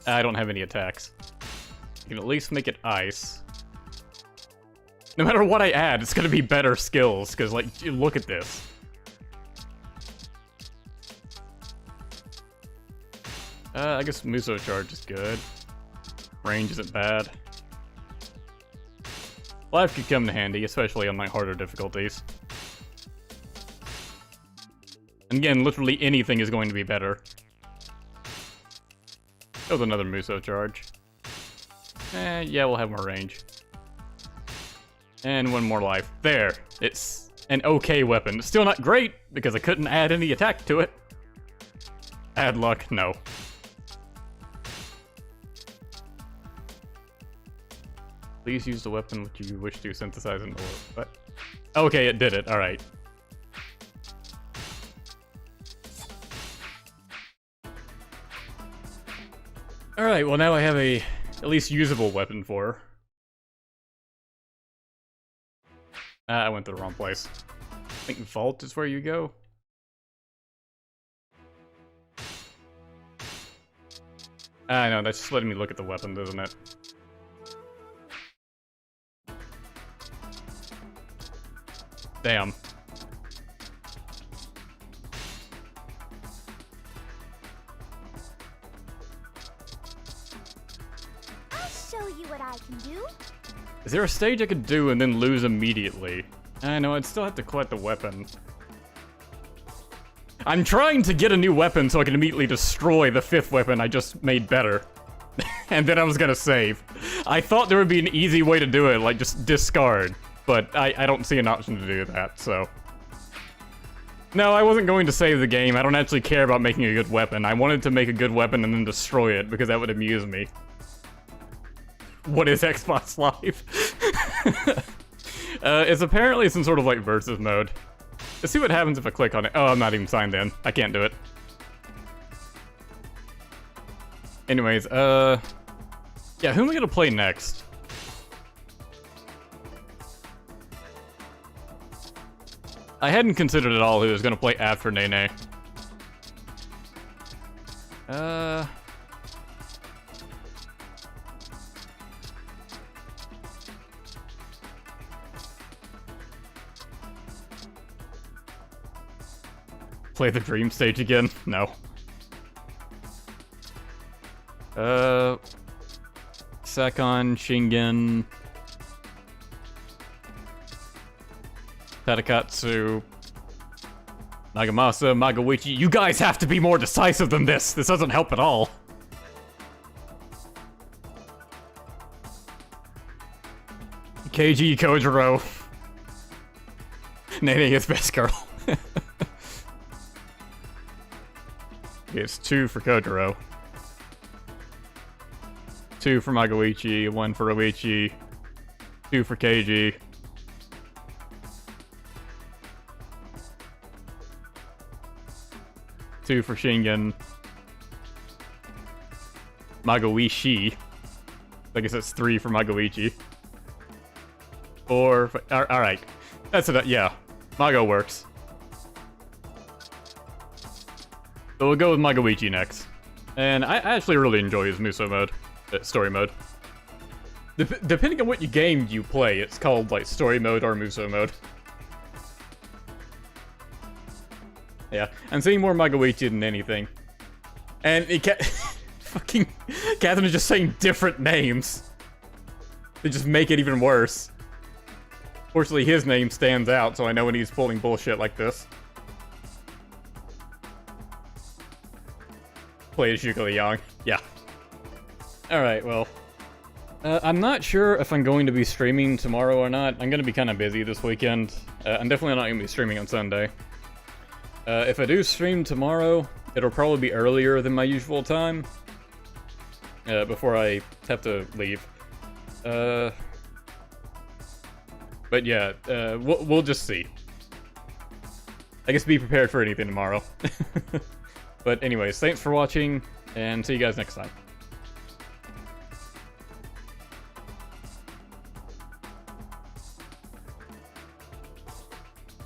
[SPEAKER 1] I don't have any attacks. You can at least make it ice. No matter what I add, it's gonna be better skills, because, like, look at this. I guess Musou charge is good. Range isn't bad. Life could come in handy, especially on, like, harder difficulties. And again, literally anything is going to be better. That was another Musou charge. Yeah, we'll have more range. And one more life. There! It's an okay weapon. Still not great, because I couldn't add any attack to it. Add luck? No. Please use the weapon which you wish to synthesize an orb. What? Okay, it did it. Alright. Alright, well now I have a at least usable weapon for her. I went to the wrong place. I think Vault is where you go. I know, that's just letting me look at the weapon, isn't it? Damn.
[SPEAKER 2] I'll show you what I can do.
[SPEAKER 1] Is there a stage I could do and then lose immediately? I know, I'd still have to collect the weapon. I'm trying to get a new weapon so I can immediately destroy the 5th weapon I just made better. And then I was gonna save. I thought there would be an easy way to do it, like just discard. But I don't see an option to do that, so... No, I wasn't going to save the game. I don't actually care about making a good weapon. I wanted to make a good weapon and then destroy it, because that would amuse me. What is Xbox Live? It's apparently some sort of, like, versus mode. Let's see what happens if I click on it. Oh, I'm not even signed in. I can't do it. Anyways, yeah, who am I gonna play next? I hadn't considered at all who was gonna play after Nene. Play the dream stage again? No. Sakon, Shingen, Tadakatsu, Nagamasa, Magawichi. You guys have to be more decisive than this. This doesn't help at all. KG Kojiro. Nene is best girl. It's 2 for Kojiro. 2 for Magawichi, 1 for Oichi. 2 for KG. Two for Shingen. Magoishi. I guess that's 3 for Magoichi. 4 for... Alright. That's it. Yeah. Mago works. So we'll go with Magoichi next. And I actually really enjoy his Musou mode. Story mode. Depending on what game you play, it's called, like, story mode or Musou mode. Yeah, I'm seeing more Magoichi than anything. And it fucking Catherine is just saying different names. They just make it even worse. Fortunately, his name stands out, so I know when he's pulling bullshit like this. Play as Yuka Liang. Yeah. Alright, well. I'm not sure if I'm going to be streaming tomorrow or not. I'm going to be kind of busy this weekend. I'm definitely not going to be streaming on Sunday. If I do stream tomorrow, it'll probably be earlier than my usual time. Before I have to leave. But yeah, we'll just see. I guess be prepared for anything tomorrow. But anyways, thanks for watching, and see you guys next time.